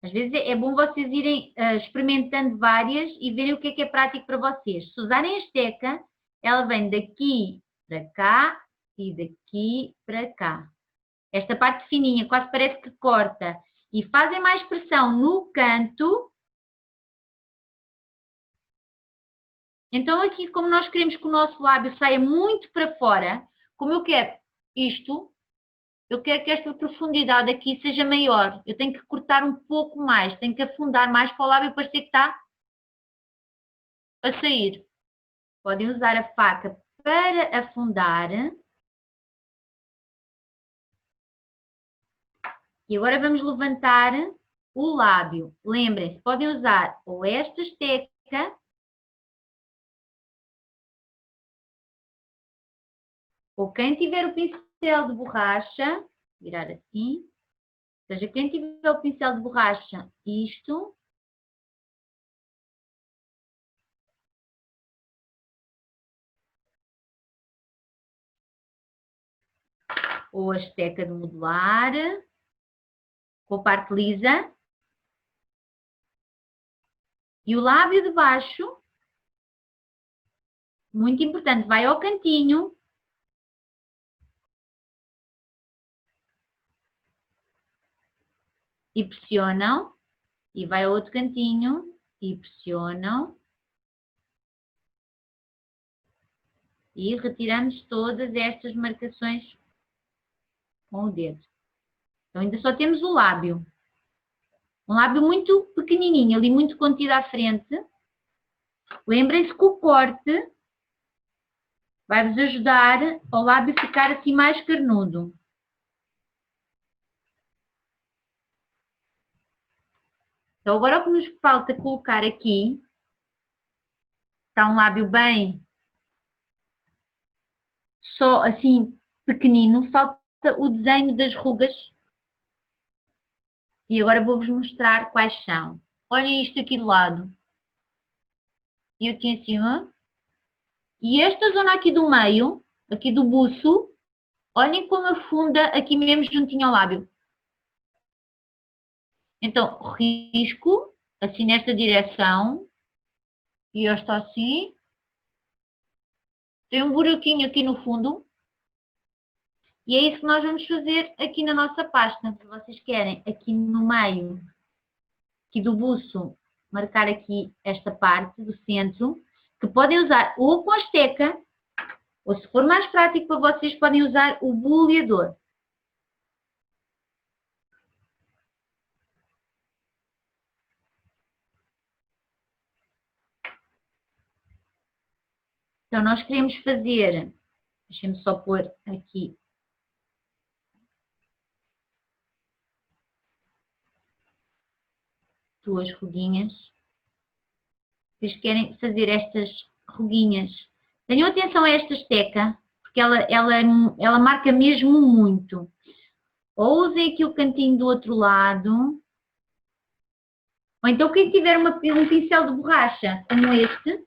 Às vezes é bom vocês irem experimentando várias e verem o que é prático para vocês. Se usarem a esteca, ela vem daqui para cá e daqui para cá. Esta parte fininha, quase parece que corta. E fazem mais pressão no canto. Então aqui, como nós queremos que o nosso lábio saia muito para fora, como eu quero isto, eu quero que esta profundidade aqui seja maior. Eu tenho que cortar um pouco mais, tenho que afundar mais para o lábio parecer que está a sair. Podem usar a faca para afundar. E agora vamos levantar o lábio. Lembrem-se, podem usar ou esta esteca, ou quem tiver o pincel de borracha, virar assim, ou seja, quem tiver o pincel de borracha, isto, ou a esteca de modelar, com a parte lisa, e o lábio de baixo, muito importante, vai ao cantinho, e pressionam, e vai ao outro cantinho, e pressionam, e retiramos todas estas marcações com o dedo. Então ainda só temos o lábio. Um lábio muito pequenininho, ali muito contido à frente. Lembrem-se que o corte vai-vos ajudar ao lábio ficar assim mais carnudo. Então agora o que nos falta colocar aqui, está um lábio bem só assim pequenino, falta o desenho das rugas. E agora vou-vos mostrar quais são. Olhem isto aqui do lado. E aqui em cima. E esta zona aqui do meio, aqui do buço, olhem como afunda aqui mesmo juntinho ao lábio. Então, risco, assim nesta direção. E eu estou assim. Tem um buraquinho aqui no fundo. E é isso que nós vamos fazer aqui na nossa pasta. Se vocês querem, aqui no meio, aqui do buço, marcar aqui esta parte do centro, que podem usar ou com a esteca, ou se for mais prático para vocês, podem usar o boleador. Então, nós queremos fazer Deixem-me só pôr aqui. Duas ruguinhas. Vocês querem fazer estas ruguinhas. Tenham atenção a esta esteca, porque ela marca mesmo muito. Ou usem aqui o cantinho do outro lado. Ou então quem tiver um pincel de borracha, como este,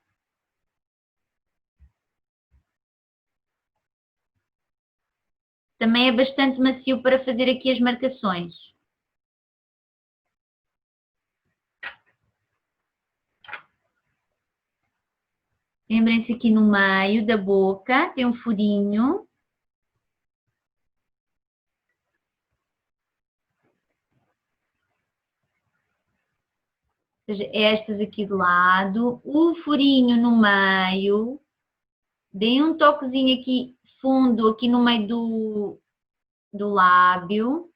também é bastante macio para fazer aqui as marcações. Lembrem-se aqui no meio da boca, tem um furinho. Ou seja, estas aqui do lado, o furinho no meio. Deem um toquezinho aqui fundo, aqui no meio do lábio.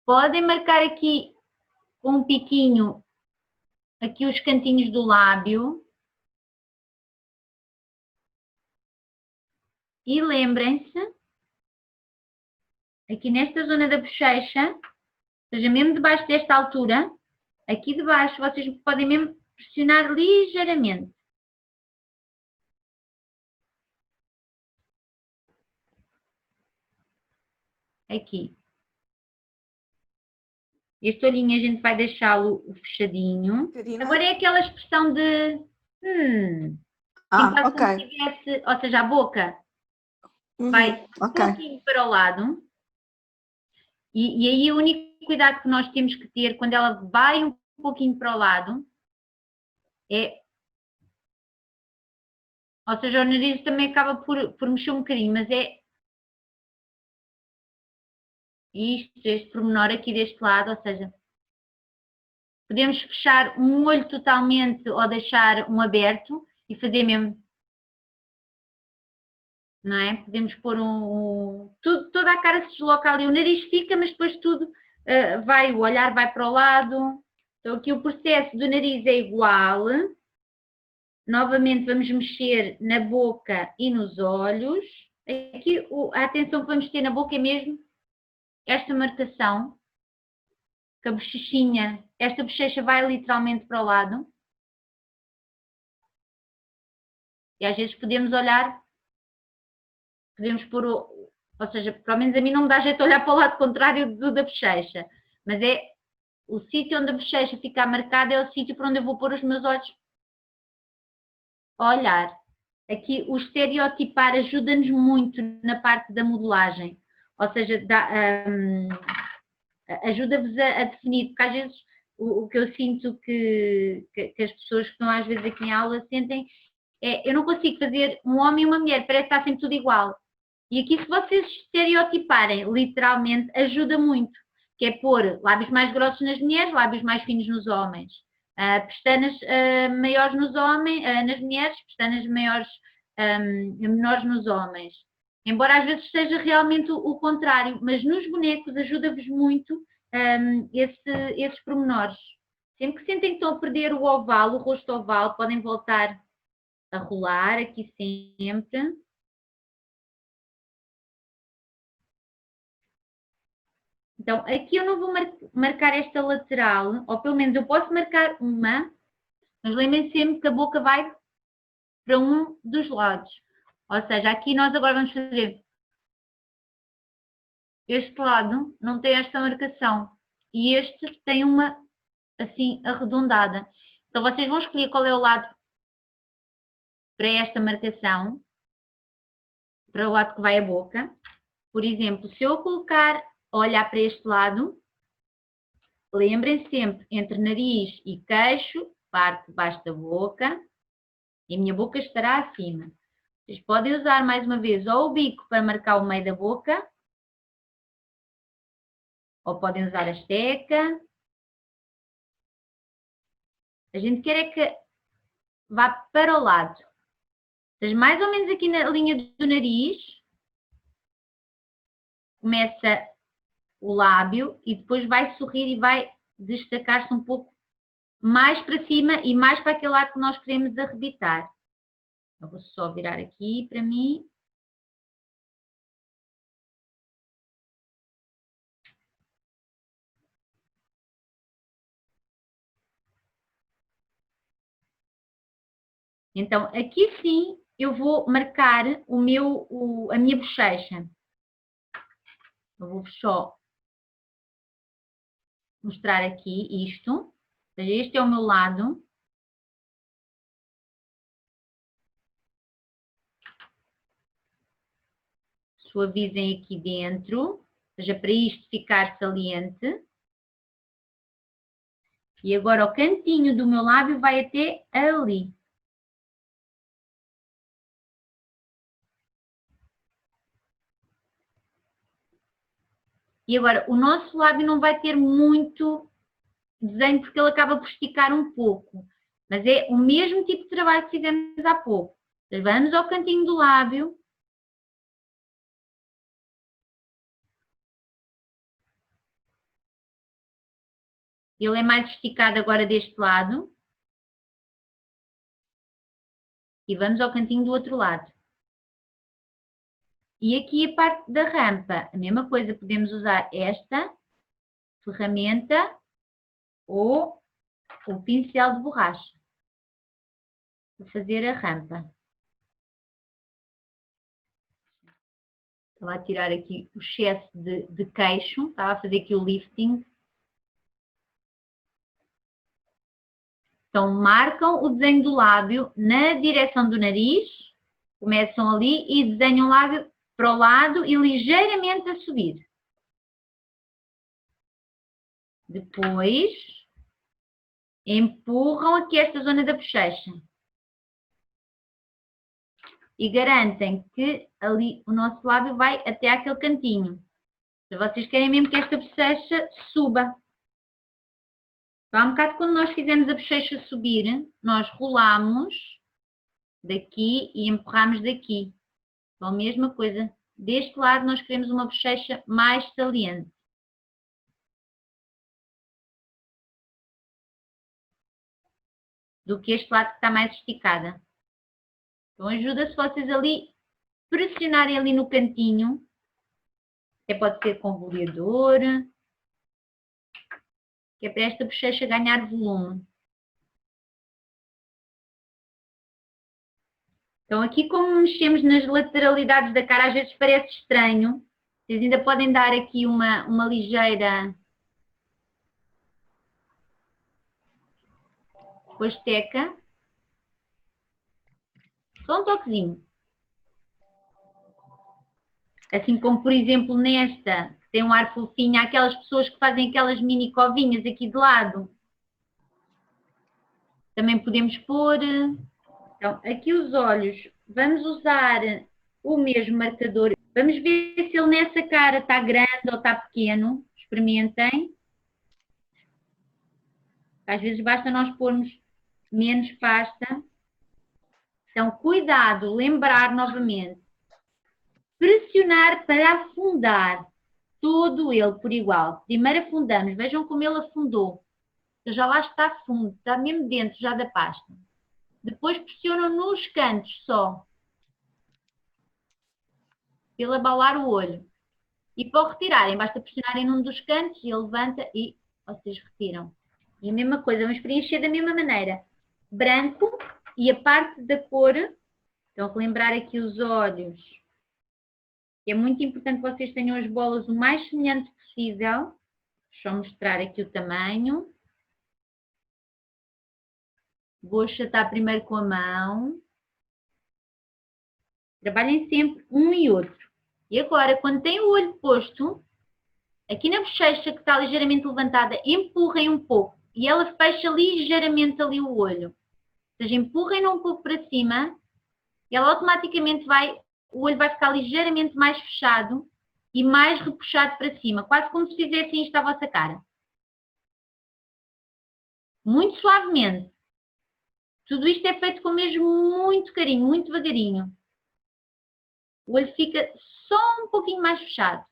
Podem marcar aqui com um piquinho, aqui os cantinhos do lábio. E lembrem-se, aqui nesta zona da bochecha, ou seja, mesmo debaixo desta altura, aqui debaixo vocês podem mesmo pressionar ligeiramente. Aqui. Este olhinho a gente vai deixá-lo fechadinho. Karina? Agora é aquela expressão de... ok. Como se tivesse, ou seja, a boca vai um pouquinho para o lado. E aí o único cuidado que nós temos que ter quando ela vai um pouquinho para o lado é... Ou seja, o nariz também acaba por mexer um bocadinho, mas é este pormenor aqui deste lado, ou seja, podemos fechar um olho totalmente ou deixar um aberto e fazer mesmo, não é? Podemos pôr toda a cara se desloca ali, o nariz fica, mas depois tudo o olhar vai para o lado. Então aqui o processo do nariz é igual. Novamente vamos mexer na boca e nos olhos. Aqui a atenção que vamos ter na boca é mesmo esta marcação, que a bochechinha, esta bochecha vai literalmente para o lado. E às vezes podemos olhar, podemos pôr, ou seja, pelo menos a mim não me dá jeito de olhar para o lado contrário da bochecha, mas é o sítio onde a bochecha fica marcada é o sítio para onde eu vou pôr os meus olhos a olhar. Aqui o estereotipar ajuda-nos muito na parte da modelagem. Ou seja, ajuda-vos a definir, porque às vezes o que eu sinto que as pessoas que estão às vezes aqui em aula sentem é, eu não consigo fazer um homem e uma mulher, parece que está sempre tudo igual. E aqui se vocês estereotiparem, literalmente, ajuda muito, que é pôr lábios mais grossos nas mulheres, lábios mais finos nos homens, pestanas maiores nos homens, nas mulheres, pestanas maiores, menores nos homens. Embora às vezes seja realmente o contrário, mas nos bonecos ajuda-vos muito esses pormenores. Sempre que sentem que estão a perder o oval, o rosto oval, podem voltar a rolar aqui sempre. Então, aqui eu não vou marcar esta lateral, ou pelo menos eu posso marcar uma, mas lembrem sempre que a boca vai para um dos lados. Ou seja, aqui nós agora vamos fazer este lado, não tem esta marcação. E este tem uma, assim, arredondada. Então, vocês vão escolher qual é o lado para esta marcação, para o lado que vai a boca. Por exemplo, se eu colocar, olhar para este lado, lembrem sempre, entre nariz e queixo, parte de baixo da boca, e a minha boca estará acima. Vocês podem usar mais uma vez ou o bico para marcar o meio da boca, ou podem usar a esteca. A gente quer é que vá para o lado. Mas mais ou menos aqui na linha do nariz, começa o lábio e depois vai sorrir e vai destacar-se um pouco mais para cima e mais para aquele lado que nós queremos arrebitar. Eu vou só virar aqui para mim. Então, aqui sim, eu vou marcar a minha bochecha. Eu vou só mostrar aqui isto. Ou seja, este é o meu lado. Suavizem aqui dentro. Ou seja, para isto ficar saliente. E agora o cantinho do meu lábio vai até ali. E agora, o nosso lábio não vai ter muito desenho porque ele acaba por esticar um pouco. Mas é o mesmo tipo de trabalho que fizemos há pouco. Vamos ao cantinho do lábio. Ele é mais esticado agora deste lado. E vamos ao cantinho do outro lado. E aqui a parte da rampa, a mesma coisa, podemos usar esta ferramenta ou o pincel de borracha para fazer a rampa. Estava a tirar aqui o excesso de queixo, estava a fazer aqui o lifting. Então, marcam o desenho do lábio na direção do nariz, começam ali e desenham o lábio para o lado e ligeiramente a subir. Depois, empurram aqui esta zona da bochecha. E garantem que ali o nosso lábio vai até aquele cantinho. Se vocês querem mesmo que esta bochecha suba. Então, há um bocado quando nós fizemos a bochecha subir, nós rolamos daqui e empurramos daqui. Então, a mesma coisa. Deste lado nós queremos uma bochecha mais saliente. Do que este lado que está mais esticada. Então ajuda se vocês ali pressionarem ali no cantinho. Até pode ser com boleador. Que é para esta bochecha ganhar volume. Então aqui como mexemos nas lateralidades da cara, às vezes parece estranho. Vocês ainda podem dar aqui uma ligeira posteca. Só um toquezinho. Assim como, por exemplo, nesta, que tem um ar fofinho, há aquelas pessoas que fazem aquelas mini covinhas aqui de lado. Também podemos pôr. Então, aqui os olhos, vamos usar o mesmo marcador. Vamos ver se ele nessa cara está grande ou está pequeno. Experimentem. Às vezes basta nós pormos menos pasta. Então, cuidado, lembrar novamente. Pressionar para afundar todo ele por igual. Primeiro afundamos, vejam como ele afundou. Já lá está fundo, está mesmo dentro já da pasta. Depois pressionam nos cantos só. Para abalar o olho. E para o retirarem, basta pressionarem num dos cantos e ele levanta e vocês retiram. E a mesma coisa, vamos preencher da mesma maneira. Branco e a parte da cor. Então, relembrar aqui os olhos. É muito importante que vocês tenham as bolas o mais semelhante possível. Deixa eu mostrar aqui o tamanho. Vou achatar primeiro com a mão. Trabalhem sempre um e outro. E agora, quando tem o olho posto, aqui na bochecha que está ligeiramente levantada, empurrem um pouco. E ela fecha ligeiramente ali o olho. Ou seja, empurrem-no um pouco para cima. E ela automaticamente o olho vai ficar ligeiramente mais fechado e mais repuxado para cima. Quase como se fizessem isto à vossa cara. Muito suavemente. Tudo isto é feito com mesmo muito carinho, muito devagarinho. O olho fica só um pouquinho mais fechado.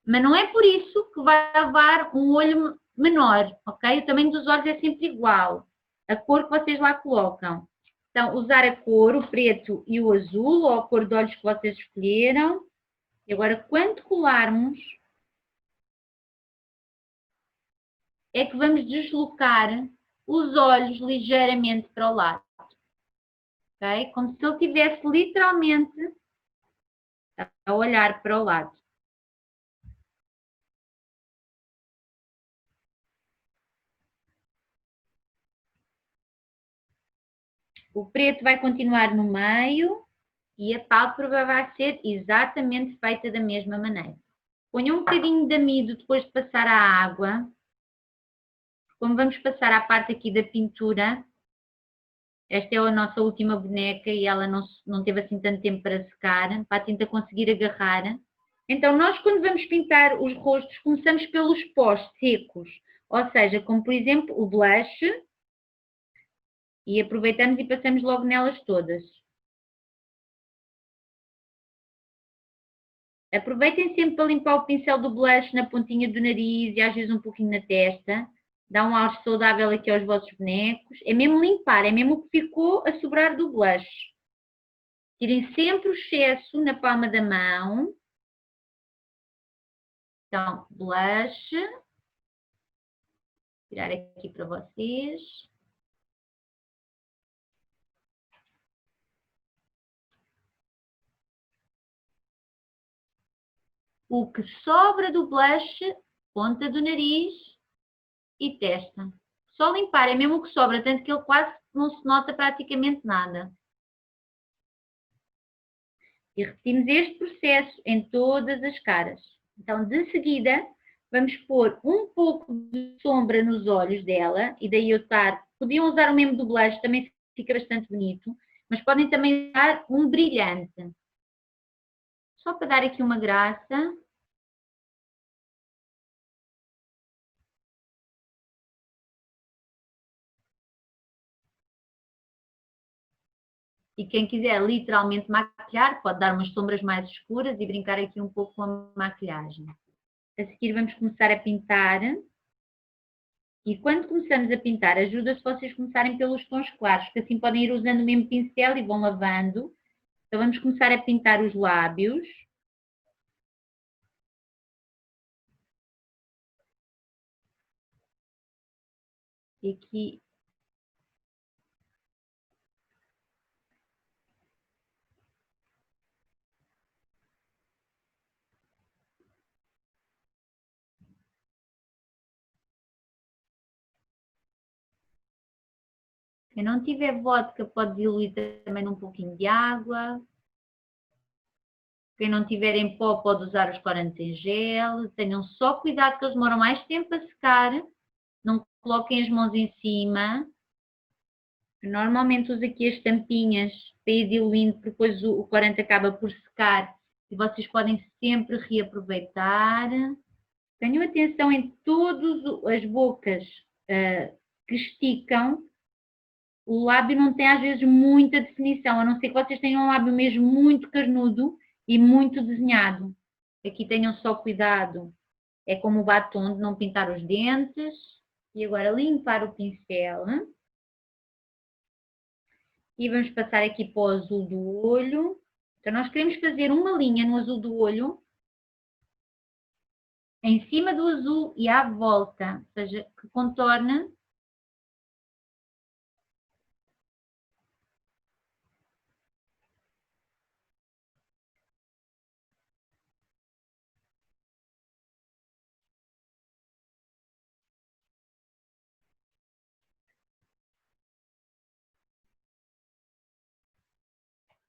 Mas não é por isso que vai levar um olho menor, ok? O tamanho dos olhos é sempre igual. A cor que vocês lá colocam. Então, usar a cor, o preto e o azul, ou a cor de olhos que vocês escolheram. E agora, quando colarmos, é que vamos deslocar os olhos ligeiramente para o lado. Okay? Como se ele estivesse literalmente a olhar para o lado. O preto vai continuar no meio e a pálpebra vai ser exatamente feita da mesma maneira. Ponha um bocadinho de amido depois de passar a água. Como vamos passar à parte aqui da pintura, esta é a nossa última boneca e ela não teve assim tanto tempo para secar, para a tinta conseguir agarrar. Então, nós quando vamos pintar os rostos, começamos pelos pós secos, ou seja, como por exemplo o blush, e aproveitamos e passamos logo nelas todas. Aproveitem sempre para limpar o pincel do blush na pontinha do nariz e às vezes um pouquinho na testa. Dá um ar saudável aqui aos vossos bonecos. É mesmo limpar, é mesmo o que ficou a sobrar do blush. Tirem sempre o excesso na palma da mão. Então, blush. Vou tirar aqui para vocês. O que sobra do blush, ponta do nariz e testa. Só limpar, é mesmo o que sobra, tanto que ele quase não se nota praticamente nada. E repetimos este processo em todas as caras. Então, de seguida, vamos pôr um pouco de sombra nos olhos dela, e daí eu estar... Podiam usar o mesmo do blush, também fica bastante bonito, mas podem também usar um brilhante. Só para dar aqui uma graça. E quem quiser literalmente maquilhar, pode dar umas sombras mais escuras e brincar aqui um pouco com a maquilhagem. A seguir vamos começar a pintar. E quando começamos a pintar, ajuda se vocês começarem pelos tons claros, que assim podem ir usando o mesmo pincel e vão lavando. Então vamos começar a pintar os lábios. E aqui quem não tiver vodka pode diluir também num pouquinho de água. Quem não tiver em pó pode usar os corantes em gel. Tenham só cuidado que eles demoram mais tempo a secar. Não coloquem as mãos em cima. Normalmente uso aqui as tampinhas para ir diluindo, porque depois o corante acaba por secar e vocês podem sempre reaproveitar. Tenham atenção em todas as bocas que esticam. O lábio não tem às vezes muita definição, a não ser que vocês tenham um lábio mesmo muito carnudo e muito desenhado. Aqui tenham só cuidado, é como o batom de não pintar os dentes. E agora limpar o pincel. E vamos passar aqui para o azul do olho. Então nós queremos fazer uma linha no azul do olho, em cima do azul e à volta, ou seja, que contorna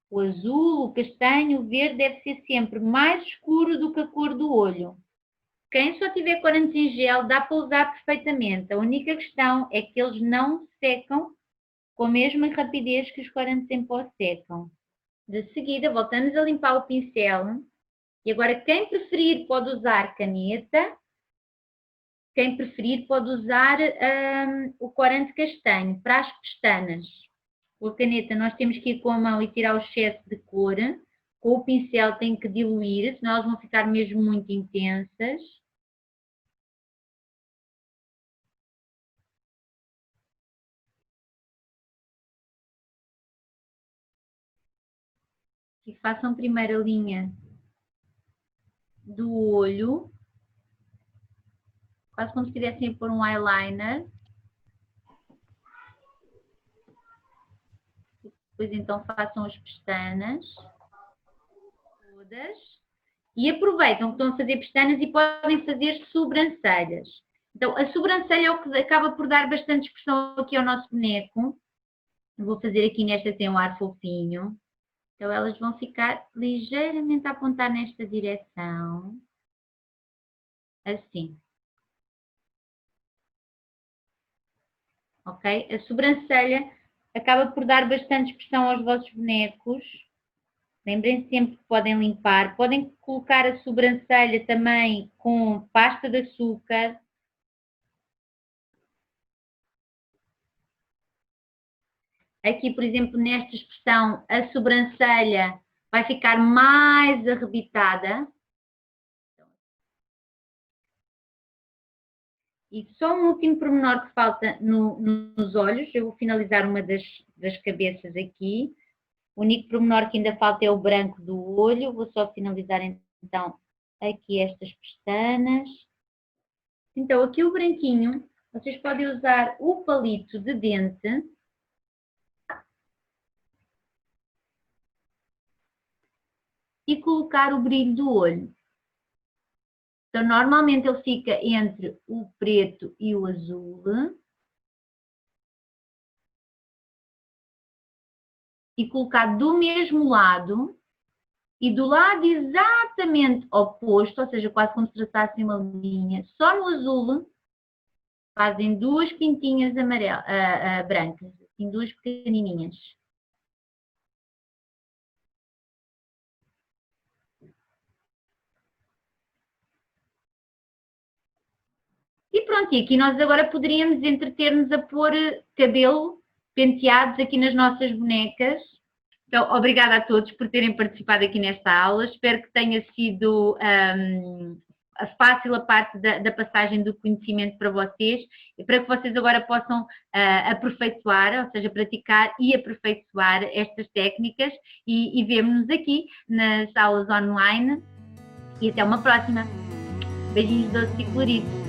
o azul, o castanho, o verde deve ser sempre mais escuro do que a cor do olho. Quem só tiver corantes em gel dá para usar perfeitamente. A única questão é que eles não secam com a mesma rapidez que os corantes em pó secam. De seguida, voltamos a limpar o pincel. E agora, quem preferir pode usar caneta. Quem preferir pode usar o corante castanho para as pestanas. Com a caneta nós temos que ir com a mão e tirar o excesso de cor. Com o pincel tem que diluir, senão elas vão ficar mesmo muito intensas. E façam primeiro a linha do olho, quase como se estivessem a pôr um eyeliner. Depois então façam as pestanas todas e aproveitam que estão a fazer pestanas e podem fazer sobrancelhas. Então a sobrancelha é o que acaba por dar bastante expressão aqui ao nosso boneco. Eu vou fazer aqui nesta tem um ar fofinho. Então elas vão ficar ligeiramente a apontar nesta direção. Assim. Ok? A sobrancelha acaba por dar bastante expressão aos vossos bonecos. Lembrem-se sempre que podem limpar. Podem colocar a sobrancelha também com pasta de açúcar. Aqui, por exemplo, nesta expressão, a sobrancelha vai ficar mais arrebitada. E só um último pormenor que falta nos olhos. Eu vou finalizar uma das cabeças aqui. O único pormenor que ainda falta é o branco do olho. Vou só finalizar então aqui estas pestanas. Então aqui o branquinho, vocês podem usar o palito de dente. E colocar o brilho do olho. Então normalmente ele fica entre o preto e o azul. E colocar do mesmo lado e do lado exatamente oposto, ou seja, quase como se traçassem uma linha, só no azul, fazem duas pintinhas brancas, assim, duas pequenininhas. E pronto, e aqui nós agora poderíamos entreter-nos a pôr cabelo penteados aqui nas nossas bonecas. Então, obrigada a todos por terem participado aqui nesta aula. Espero que tenha sido fácil a parte da passagem do conhecimento para vocês e para que vocês agora possam aperfeiçoar, ou seja, praticar e aperfeiçoar estas técnicas e vemo-nos aqui nas aulas online e até uma próxima. Beijinhos doces e coloridos.